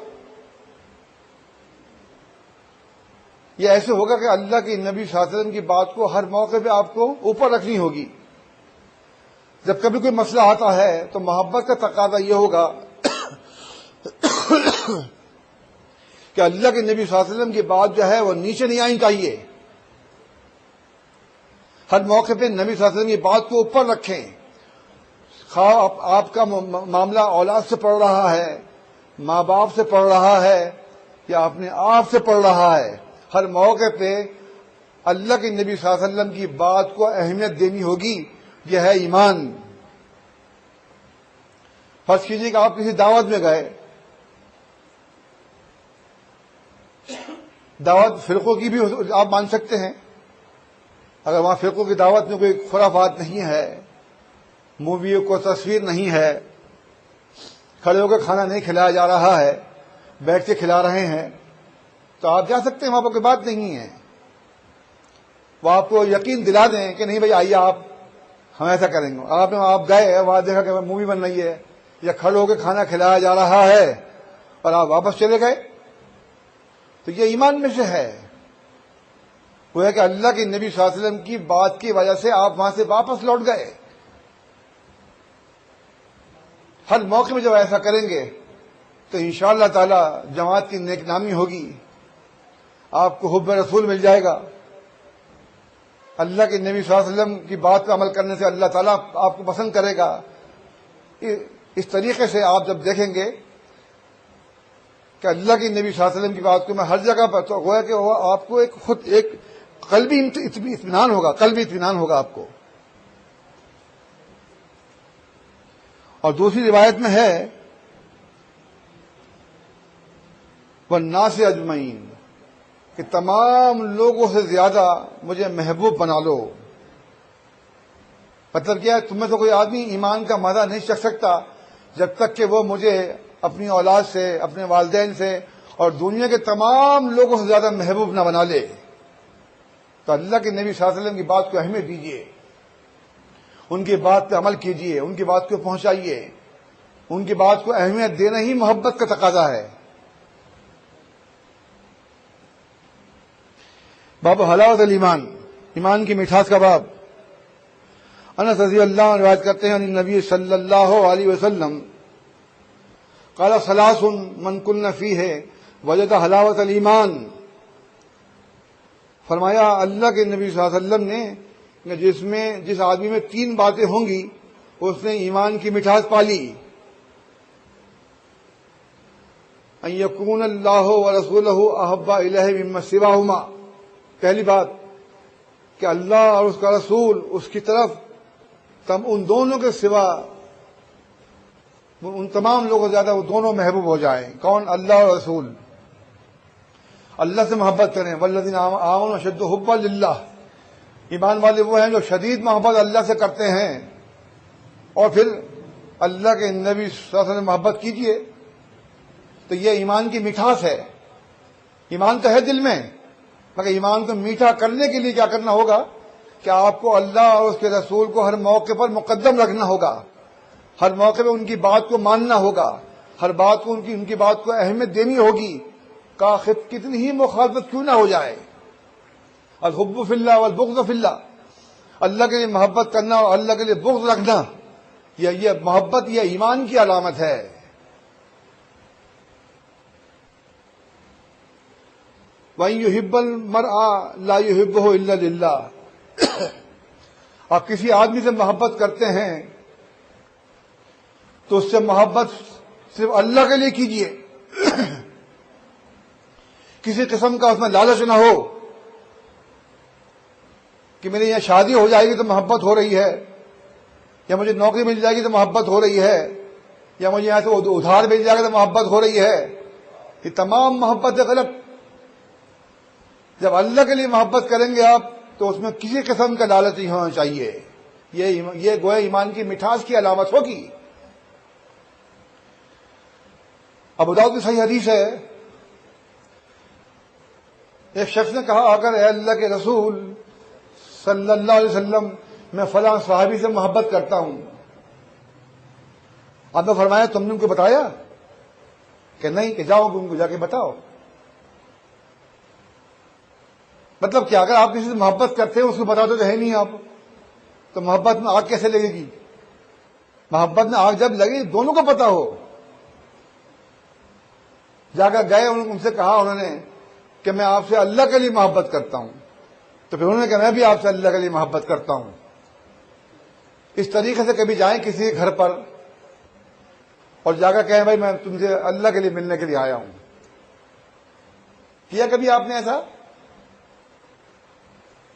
یہ ایسے ہوگا کہ اللہ کے نبی صلی اللہ علیہ وسلم کی بات کو ہر موقع پہ آپ کو اوپر رکھنی ہوگی۔ جب کبھی کوئی مسئلہ آتا ہے تو محبت کا تقاضا یہ ہوگا کہ اللہ کے نبی صلی اللہ علیہ وسلم کی بات جو ہے وہ نیچے نہیں آنی چاہیے۔ ہر موقع پہ نبی صلی اللہ علیہ وسلم کی بات کو اوپر رکھیں، خواہ آپ کا معاملہ اولاد سے پڑ رہا ہے، ماں باپ سے پڑ رہا ہے، یا اپنے آپ سے پڑ رہا ہے، ہر موقع پہ اللہ کے نبی صلی اللہ علیہ وسلم کی بات کو اہمیت دینی ہوگی۔ یہ ہے ایمان۔ فرض کیجیے کہ آپ کسی دعوت میں گئے، دعوت فرقوں کی بھی آپ مان سکتے ہیں، اگر وہاں فرقوں کی دعوت میں کوئی خرافات نہیں ہے، موویوں کو تصویر نہیں ہے، کھڑے ہو کے کھانا نہیں کھلایا جا رہا ہے، بیٹھ کے کھلا رہے ہیں، تو آپ جا سکتے ہیں، وہاں پر کوئی بات نہیں ہے۔ وہ آپ کو یقین دلا دیں کہ نہیں بھائی آئیے آپ، ہم ایسا کریں گے۔ آپ گئے، وہاں دیکھا کہ مووی بن رہی ہے یا کھڑے ہو کے کھانا کھلایا جا رہا ہے اور آپ واپس چلے گئے، تو یہ ایمان میں سے ہے۔ وہ ہے کہ اللہ کے نبی صلی اللہ علیہ وسلم کی بات کی وجہ سے آپ وہاں سے واپس لوٹ گئے۔ ہر موقع میں جب ایسا کریں گے تو انشاءاللہ تعالی جماعت کی نیک نامی ہوگی، آپ کو حب رسول مل جائے گا۔ اللہ کے نبی صلی اللہ علیہ وسلم کی بات پر عمل کرنے سے اللہ تعالیٰ آپ کو پسند کرے گا۔ اس طریقے سے آپ جب دیکھیں گے کہ اللہ کے نبی صلی اللہ علیہ وسلم کی بات کو میں ہر جگہ پر، تو گویا کہ وہ آپ کو ایک قلبی اطمینان ہوگا، قلبی اطمینان ہوگا آپ کو۔ اور دوسری روایت میں ہے وَالنَّاسِ اجمعین، کہ تمام لوگوں سے زیادہ مجھے محبوب بنا لو۔ مطلب کیا ہے؟ تم میں تو کوئی آدمی ایمان کا مزہ نہیں چکھ سکتا جب تک کہ وہ مجھے اپنی اولاد سے، اپنے والدین سے اور دنیا کے تمام لوگوں سے زیادہ محبوب نہ بنا لے۔ تو اللہ کے نبی صلی اللہ علیہ وسلم کی بات کو اہمیت دیجیے، ان کی بات پہ عمل کیجیے، ان کی بات کو پہنچائیے۔ ان کی بات کو اہمیت دینا ہی محبت کا تقاضا ہے۔ باب حلاوت الایمان، ایمان کی مٹھاس کا باب۔ انس رضی اللہ عنہ روایت کرتے ہیں نبی صلی اللہ علیہ وسلم قال ثلاث من کن فیہ وجد حلاوت الایمان، فرمایا اللہ کے نبی صلی اللہ علیہ وسلم نے جس آدمی میں تین باتیں ہوں گی اس نے ایمان کی مٹھاس پالی۔ ان یکون اللہ ورسولہ احب الیہ مما سواہما، پہلی بات کہ اللہ اور اس کا رسول اس کی طرف ان دونوں کے سوا ان تمام لوگوں سے زیادہ وہ دونوں محبوب ہو جائیں۔ کون؟ اللہ اور رسول۔ اللہ سے محبت کریں، والذین آمنوا اشد حبا للہ، ایمان والے وہ ہیں جو شدید محبت اللہ سے کرتے ہیں۔ اور پھر اللہ کے نبی صلی اللہ علیہ وسلم محبت کیجیے، تو یہ ایمان کی مٹھاس ہے۔ ایمان تو ہے دل میں، مگر ایمان کو میٹھا کرنے کے لیے کیا کرنا ہوگا کہ آپ کو اللہ اور اس کے رسول کو ہر موقع پر مقدم رکھنا ہوگا، ہر موقع پہ ان کی بات کو ماننا ہوگا، ہر بات کو ان کی بات کو اہمیت دینی ہوگی، کتنی ہی مخالفت کیوں نہ ہو جائے۔ الحب فی اللہ والبغض فی اللہ، اللہ کے لیے محبت کرنا اور اللہ کے لیے بغض رکھنا، یہ محبت، یہ ایمان کی علامت ہے۔ وَإِن يُحِبَّ الْمَرْءَ لَا يُحِبُّهُ إِلَّا لِلَّهِ، آپ کسی آدمی سے محبت کرتے ہیں تو اس سے محبت صرف اللہ کے لیے کیجیے، کسی قسم کا اس میں لالچ نہ ہو کہ میرے یہاں شادی ہو جائے گی تو محبت ہو رہی ہے، یا مجھے نوکری مل جائے گی تو محبت ہو رہی ہے، یا مجھے یہاں سے ادھار مل جائے گا تو محبت ہو رہی ہے۔ یہ تمام محبت غلط۔ جب اللہ کے لیے محبت کریں گے آپ تو اس میں کسی قسم کا لالچ نہیں ہونا چاہیے۔ یہ گویا ایمان کی مٹھاس کی علامت ہوگی۔ ابو داؤد کی صحیح حدیث ہے، ایک شخص نے کہا اگر اے اللہ کے رسول صلی اللہ علیہ وسلم میں فلاں صحابی سے محبت کرتا ہوں، آپ نے فرمایا تم نے ان کو بتایا کہ نہیں، کہ جاؤ ان کو جا کے بتاؤ۔ مطلب کیا، اگر آپ کسی سے محبت کرتے ہیں اس کو بتا تو ہے نہیں آپ، تو محبت میں آگ کیسے لگے گی؟ محبت میں آگ جب لگے دونوں کو پتا ہو۔ جا کر گئے، ان سے کہا انہوں نے کہ میں آپ سے اللہ کے لیے محبت کرتا ہوں، تو پھر انہوں نے کہا میں بھی آپ سے اللہ کے لیے محبت کرتا ہوں۔ اس طریقے سے کبھی جائیں کسی کے گھر پر اور جا کر کہیں بھائی میں تم سے اللہ کے لیے ملنے کے لیے آیا ہوں، کیا کبھی آپ نے ایسا؟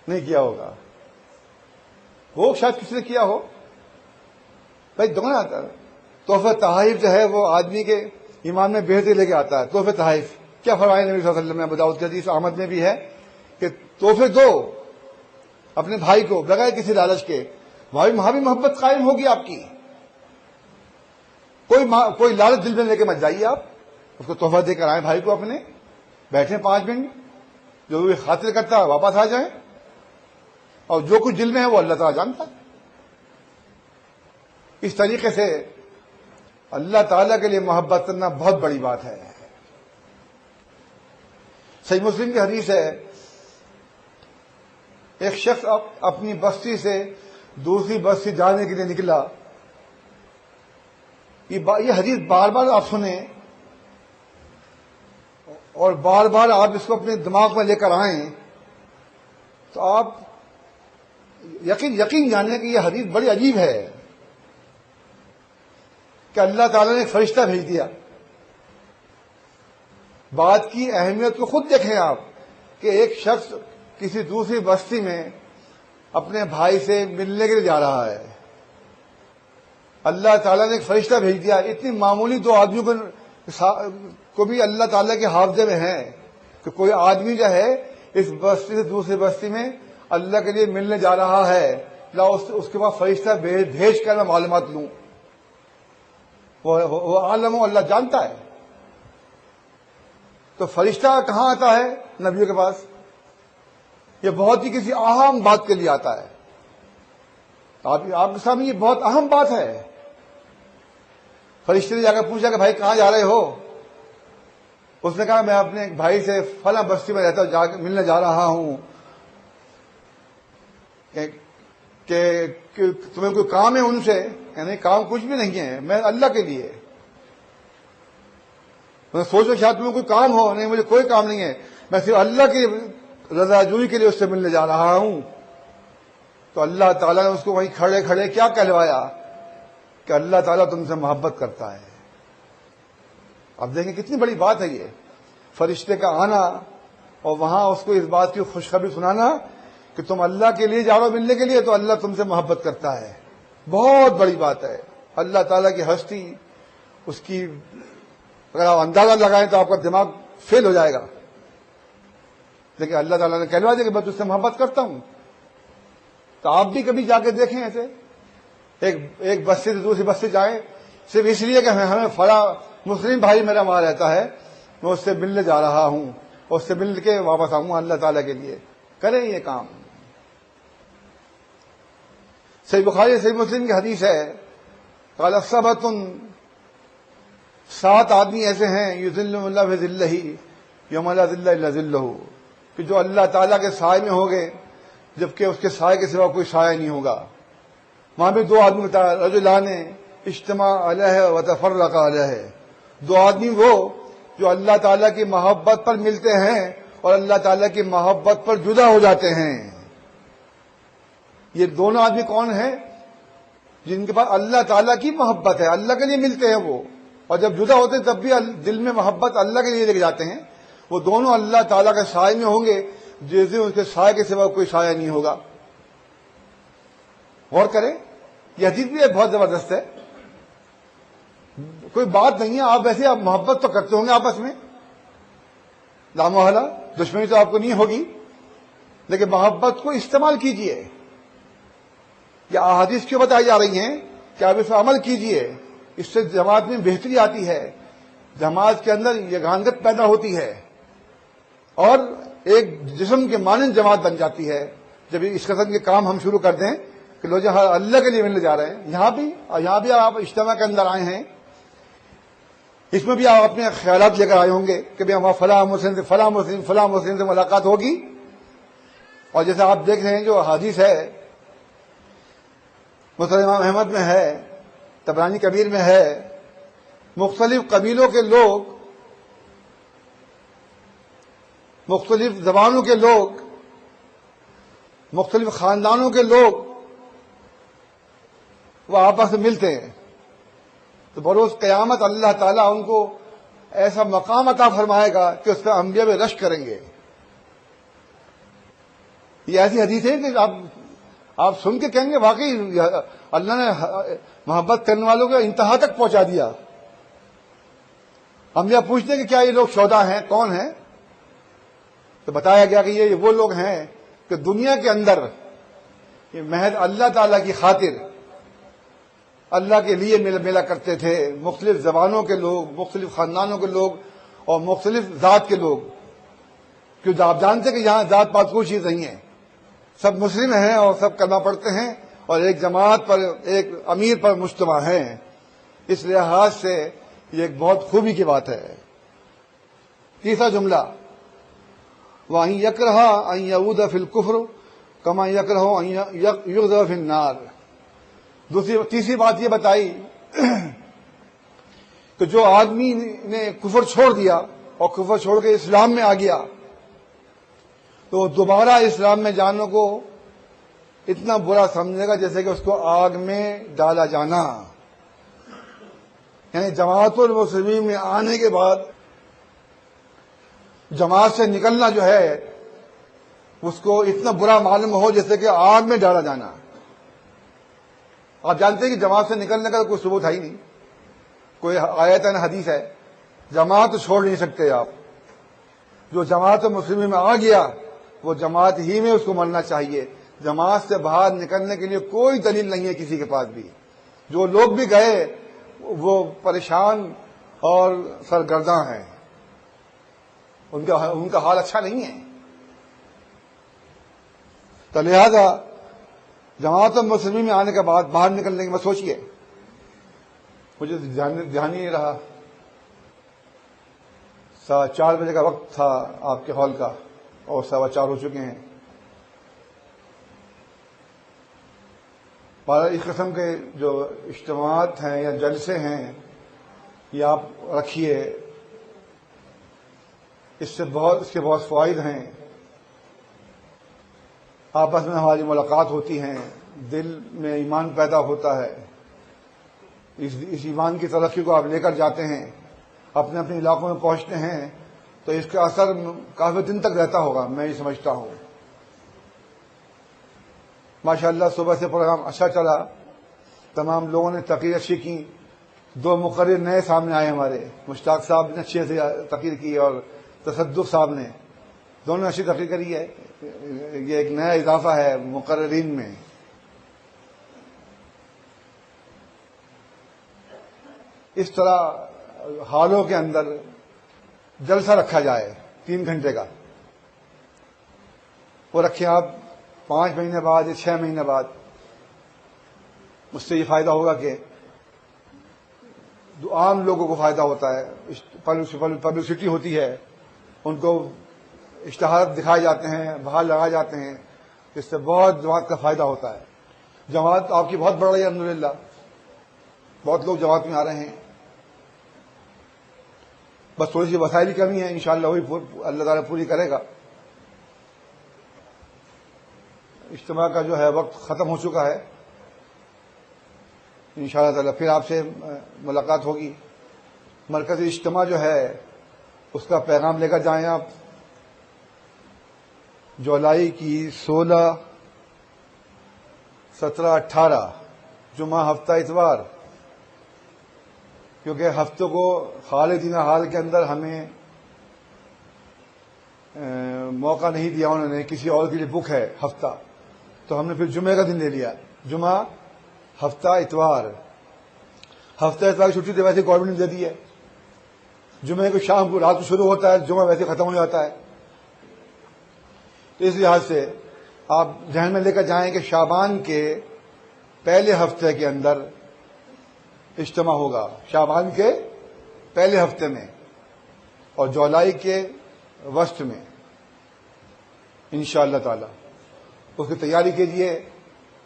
نہیں کیا ہوگا، وہ شاید کسی نے کیا ہو۔ بھائی دونوں تحفہ تحائف جو ہے وہ آدمی کے ایمان میں بہتری لے کے آتا ہے۔ تحفہ تحائف کیا فرمایا نبی صلی اللہ علیہ وسلم نے، ابو داؤد کی حدیث احمد میں بھی ہے کہ تحفے دو اپنے بھائی کو بغیر کسی لالچ کے، وہاں بھی محبت قائم ہوگی آپ کی۔ کوئی لالچ دل میں لے کے مت جائیے، آپ اس کو تحفہ دے کر آئیں بھائی کو اپنے، بیٹھیں 5 منٹ، جو بھی خاطر کرتا ہے واپس آ جائیں، اور جو کچھ دل میں ہے وہ اللہ تعالیٰ جانتا ہے۔ اس طریقے سے اللہ تعالیٰ کے لیے محبت کرنا بہت بڑی بات ہے۔ صحیح مسلم کی حدیث ہے، ایک شخص اپنی بستی سے دوسری بستی جانے کے لیے نکلا۔ یہ حدیث بار بار آپ سنیں اور بار بار آپ اس کو اپنے دماغ میں لے کر آئیں تو آپ یقین جانیں کہ یہ حدیث بڑی عجیب ہے کہ اللہ تعالیٰ نے ایک فرشتہ بھیج دیا۔ بات کی اہمیت کو خود دیکھیں آپ کہ ایک شخص کسی دوسری بستی میں اپنے بھائی سے ملنے کے لیے جا رہا ہے، اللہ تعالیٰ نے ایک فرشتہ بھیج دیا۔ اتنی معمولی 2 آدمیوں کو بھی اللہ تعالیٰ کے حافظے میں ہے کہ کوئی آدمی جو ہے اس بستی سے دوسری بستی میں اللہ کے لیے ملنے جا رہا ہے، اس کے بعد فرشتہ بھیج کر میں معلومات لوں۔ وہ عالم و اللہ جانتا ہے۔ تو فرشتہ کہاں آتا ہے؟ نبیوں کے پاس۔ یہ بہت ہی کسی اہم بات کے لیے آتا ہے۔ آپ کے سامنے یہ بہت اہم بات ہے۔ فرشتے نے جا کر پوچھا کہ بھائی کہاں جا رہے ہو؟ اس نے کہا میں اپنے بھائی سے فلاں بستی میں رہتا ہوں، ملنے جا رہا ہوں، کہ تمہیں کوئی کام ہے ان سے؟ یعنی کام کچھ بھی نہیں ہے، میں اللہ کے لیے میں سوچو شاید تمہیں کوئی کام ہو۔ نہیں، مجھے کوئی کام نہیں ہے، میں صرف اللہ کی رضا جوئی کے لیے اس سے ملنے جا رہا ہوں۔ تو اللہ تعالیٰ نے اس کو وہیں کھڑے کھڑے کیا کہلوایا کہ اللہ تعالیٰ تم سے محبت کرتا ہے۔ اب دیکھیں کتنی بڑی بات ہے یہ، فرشتے کا آنا اور وہاں اس کو اس بات کی خوشخبری سنانا کہ تم اللہ کے لیے جا رہے ہو ملنے کے لیے، تو اللہ تم سے محبت کرتا ہے۔ بہت بڑی بات ہے۔ اللہ تعالیٰ کی ہستی، اس کی اگر آپ اندازہ لگائیں تو آپ کا دماغ فیل ہو جائے گا۔ لیکن اللہ تعالیٰ نے کہلوا دیا کہ میں تجھ سے محبت کرتا ہوں۔ تو آپ بھی کبھی جا کے دیکھیں ایسے، ایک بستی سے دوسری بستی جائیں صرف اس لیے کہ ہمیں فلاں مسلم بھائی میرا وہاں رہتا ہے، میں اس سے ملنے جا رہا ہوں، اور اس سے مل کے واپس آؤں گا اللہ تعالیٰ کے لیے۔ کریں یہ کام۔ صحیح بخاری صحیح مسلم کی حدیث ہے، قال 7 آدمی ایسے ہیں یذلهم اللہ فی ظلہ یوم لا ظل الا ظلہ، کہ جو اللہ تعالیٰ کے سائے میں ہوں گے جبکہ اس کے سائے کے سوا کوئی سایہ نہیں ہوگا۔ وہاں بھی 2 آدمی بتایا، رجلان اجتمع علیہ وتفرق علیہ، 2 آدمی وہ جو اللہ تعالیٰ کی محبت پر ملتے ہیں اور اللہ تعالیٰ کی محبت پر جدا ہو جاتے ہیں۔ یہ دونوں آدمی کون ہیں؟ جن کے پاس اللہ تعالیٰ کی محبت ہے، اللہ کے لیے ملتے ہیں وہ، اور جب جدا ہوتے ہیں تب بھی دل میں محبت اللہ کے لیے لے کے جاتے ہیں۔ وہ دونوں اللہ تعالیٰ کے سائے میں ہوں گے جیسے اس کے سائے کے سوا کوئی سایہ نہیں ہوگا۔ غور کریں، یہ حدیث بھی بہت زبردست ہے، کوئی بات نہیں ہے۔ آپ ویسے آپ محبت تو کرتے ہوں گے آپس میں، لا محالہ دشمنی تو آپ کو نہیں ہوگی، لیکن محبت کو استعمال کیجئے۔ یہ احادیث کیوں بتائی جا رہی ہیں کہ آپ اس پر عمل کیجئے، اس سے جماعت میں بہتری آتی ہے، جماعت کے اندر یگانگت پیدا ہوتی ہے اور ایک جسم کے مانند جماعت بن جاتی ہے جب اس قسم کے کام ہم شروع کر دیں کہ لوگ جہاں اللہ کے لیے ملنے جا رہے ہیں۔ یہاں بھی آپ اجتماع کے اندر آئے ہیں، اس میں بھی آپ اپنے خیالات لے کر آئے ہوں گے کہ بھائی ہمارا فلاں مسلم سے ملاقات ہوگی، اور جیسے آپ دیکھ رہے ہیں جو حدیث ہے مسند امام احمد میں ہے، طبرانی کبیر میں ہے، مختلف قبیلوں کے لوگ، مختلف زبانوں کے لوگ، مختلف خاندانوں کے لوگ وہ آپس میں ملتے ہیں تو بروز قیامت اللہ تعالیٰ ان کو ایسا مقام عطا فرمائے گا کہ اس پہ انبیاء میں رشک کریں گے۔ یہ ایسی حدیث ہے کہ آپ سن کے کہیں گے واقعی اللہ نے محبت کرنے والوں کو انتہا تک پہنچا دیا۔ انبیاء پوچھتے ہیں کہ کیا یہ لوگ شہداء ہیں، کون ہیں؟ تو بتایا گیا کہ یہ وہ لوگ ہیں کہ دنیا کے اندر یہ محض اللہ تعالیٰ کی خاطر اللہ کے لیے ملا کرتے تھے، مختلف زبانوں کے لوگ، مختلف خاندانوں کے لوگ اور مختلف ذات کے لوگ، کیونکہ آپ جانتے کہ یہاں ذات پات کوئی چیز نہیں ہے، سب مسلم ہیں اور سب کلمہ پڑھتے ہیں اور ایک جماعت پر، ایک امیر پر مجتمع ہیں۔ اس لحاظ سے یہ ایک بہت خوبی کی بات ہے۔ تیسرا جملہ وَأَن يَكْرَهَ أَن يَعُودَ فِي الْكُفْرِ كَمَا يَكْرَهُ أَن يُقْذَفَ فِي النَّارِ۔ تیسری بات یہ بتائی کہ جو آدمی نے کفر چھوڑ دیا اور کفر چھوڑ کے اسلام میں آ گیا تو دوبارہ اسلام میں جانے کو اتنا برا سمجھے گا جیسے کہ اس کو آگ میں ڈالا جانا۔ یعنی جماعت المسلمین میں آنے کے بعد جماعت سے نکلنا جو ہے اس کو اتنا برا معلوم ہو جیسے کہ آگ میں ڈالا جانا۔ آپ جانتے ہیں کہ جماعت سے نکلنے کا کوئی ثبوت ہے ہی نہیں، کوئی آیت ہے نہ حدیث ہے، جماعت چھوڑ نہیں سکتے آپ۔ جو جماعت مسلمین میں آ گیا وہ جماعت ہی میں اس کو مرنا چاہیے، جماعت سے باہر نکلنے کے لیے کوئی دلیل نہیں ہے کسی کے پاس بھی۔ جو لوگ بھی گئے وہ پریشان اور سرگرداں ہیں، ان کا حال اچھا نہیں ہے۔ تو لہذا جماعت المسلمین میں آنے کے بعد باہر نکلنے کے بعد سوچئے، مجھے دھیان ہی نہیں رہا، 4:30 بجے کا وقت تھا آپ کے ہال کا اور 4:15 ہو چکے ہیں۔ اس قسم کے جو اجتماعات ہیں یا جلسے ہیں یہ آپ رکھیے، اس کے بہت فوائد ہیں۔ آپس میں ہماری ملاقات ہوتی ہیں، دل میں ایمان پیدا ہوتا ہے، اس ایمان کی ترقی کو آپ لے کر جاتے ہیں، اپنے اپنے علاقوں میں پہنچتے ہیں تو اس کا اثر کافی دن تک رہتا ہوگا، میں یہ سمجھتا ہوں۔ ماشاءاللہ صبح سے پروگرام اچھا چلا، تمام لوگوں نے تقریر اچھی کی، 2 مقرر نئے سامنے آئے ہمارے، مشتاق صاحب نے اچھے سے تقریر کی اور تصدق صاحب نے، دونوں نے اچھی تقریر کری ہے۔ یہ ایک نیا اضافہ ہے مقررین میں۔ اس طرح حالوں کے اندر جلسہ رکھا جائے 3 گھنٹے کا، وہ رکھیں آپ 5 مہینے بعد یا 6 مہینے بعد، اس سے یہ فائدہ ہوگا کہ عام لوگوں کو فائدہ ہوتا ہے، پبلسٹی ہوتی ہے، ان کو اشتہارات دکھائے جاتے ہیں، باہر لگائے جاتے ہیں، اس سے بہت جماعت کا فائدہ ہوتا ہے۔ جماعت آپ کی بہت بڑھ رہی ہے الحمدللہ، بہت لوگ جماعت میں آ رہے ہیں، بس تھوڑی سی وسائل کی کمی ہے، انشاءاللہ وہی اللہ تعالیٰ پوری کرے گا۔ اجتماع کا جو ہے وقت ختم ہو چکا ہے، انشاءاللہ تعالیٰ پھر آپ سے ملاقات ہوگی۔ مرکزی اجتماع جو ہے اس کا پیغام لے کر جائیں آپ۔ جولائی کی 16، 17، 18 جمعہ ہفتہ اتوار، کیونکہ ہفتوں کو خالدین حال کے اندر ہمیں موقع نہیں دیا انہوں نے، کسی اور کے لیے بک ہے ہفتہ، تو ہم نے پھر جمعے کا دن لے لیا۔ جمعہ ہفتہ اتوار کی چھٹی تو ویسے گورنمنٹ نے دے دی ہے. جمعے کو شام کو رات کو شروع ہوتا ہے, جمعہ ویسے ختم ہو جاتا ہے. تو اس لحاظ سے آپ ذہن میں لے کر جائیں کہ شعبان کے پہلے ہفتے کے اندر اجتماع ہوگا, شعبان کے پہلے ہفتے میں, اور جولائی کے وسط میں انشاءاللہ تعالی. اس کی تیاری کیجیے.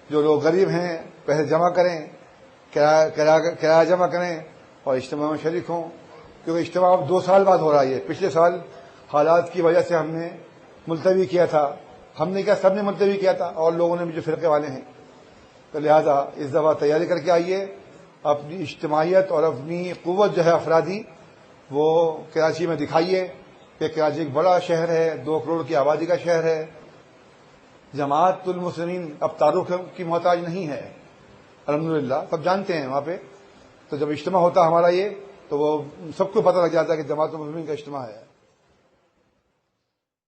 جو لوگ غریب ہیں پیسے جمع کریں, کرایہ جمع کریں اور اجتماع میں شریک ہوں, کیونکہ اجتماع اب 2 سال بعد ہو رہا ہے. پچھلے سال حالات کی وجہ سے ہم نے ملتوی کیا تھا, ہم نے کیا سب نے ملتوی کیا تھا, اور لوگوں نے بھی جو فرقے والے ہیں. تو لہذا اس دفعہ تیاری کر کے آئیے, اپنی اجتماعیت اور اپنی قوت جو ہے افرادی وہ کراچی میں دکھائیے کہ کراچی ایک بڑا شہر ہے, 2 کروڑ کی آبادی کا شہر ہے. جماعت المسلمین اب تعارف کی محتاج نہیں ہے الحمدللہ, سب جانتے ہیں وہاں پہ. تو جب اجتماع ہوتا ہمارا یہ, تو وہ سب کو پتہ لگ جاتا ہے کہ جماعت المسلمین کا اجتماع ہے.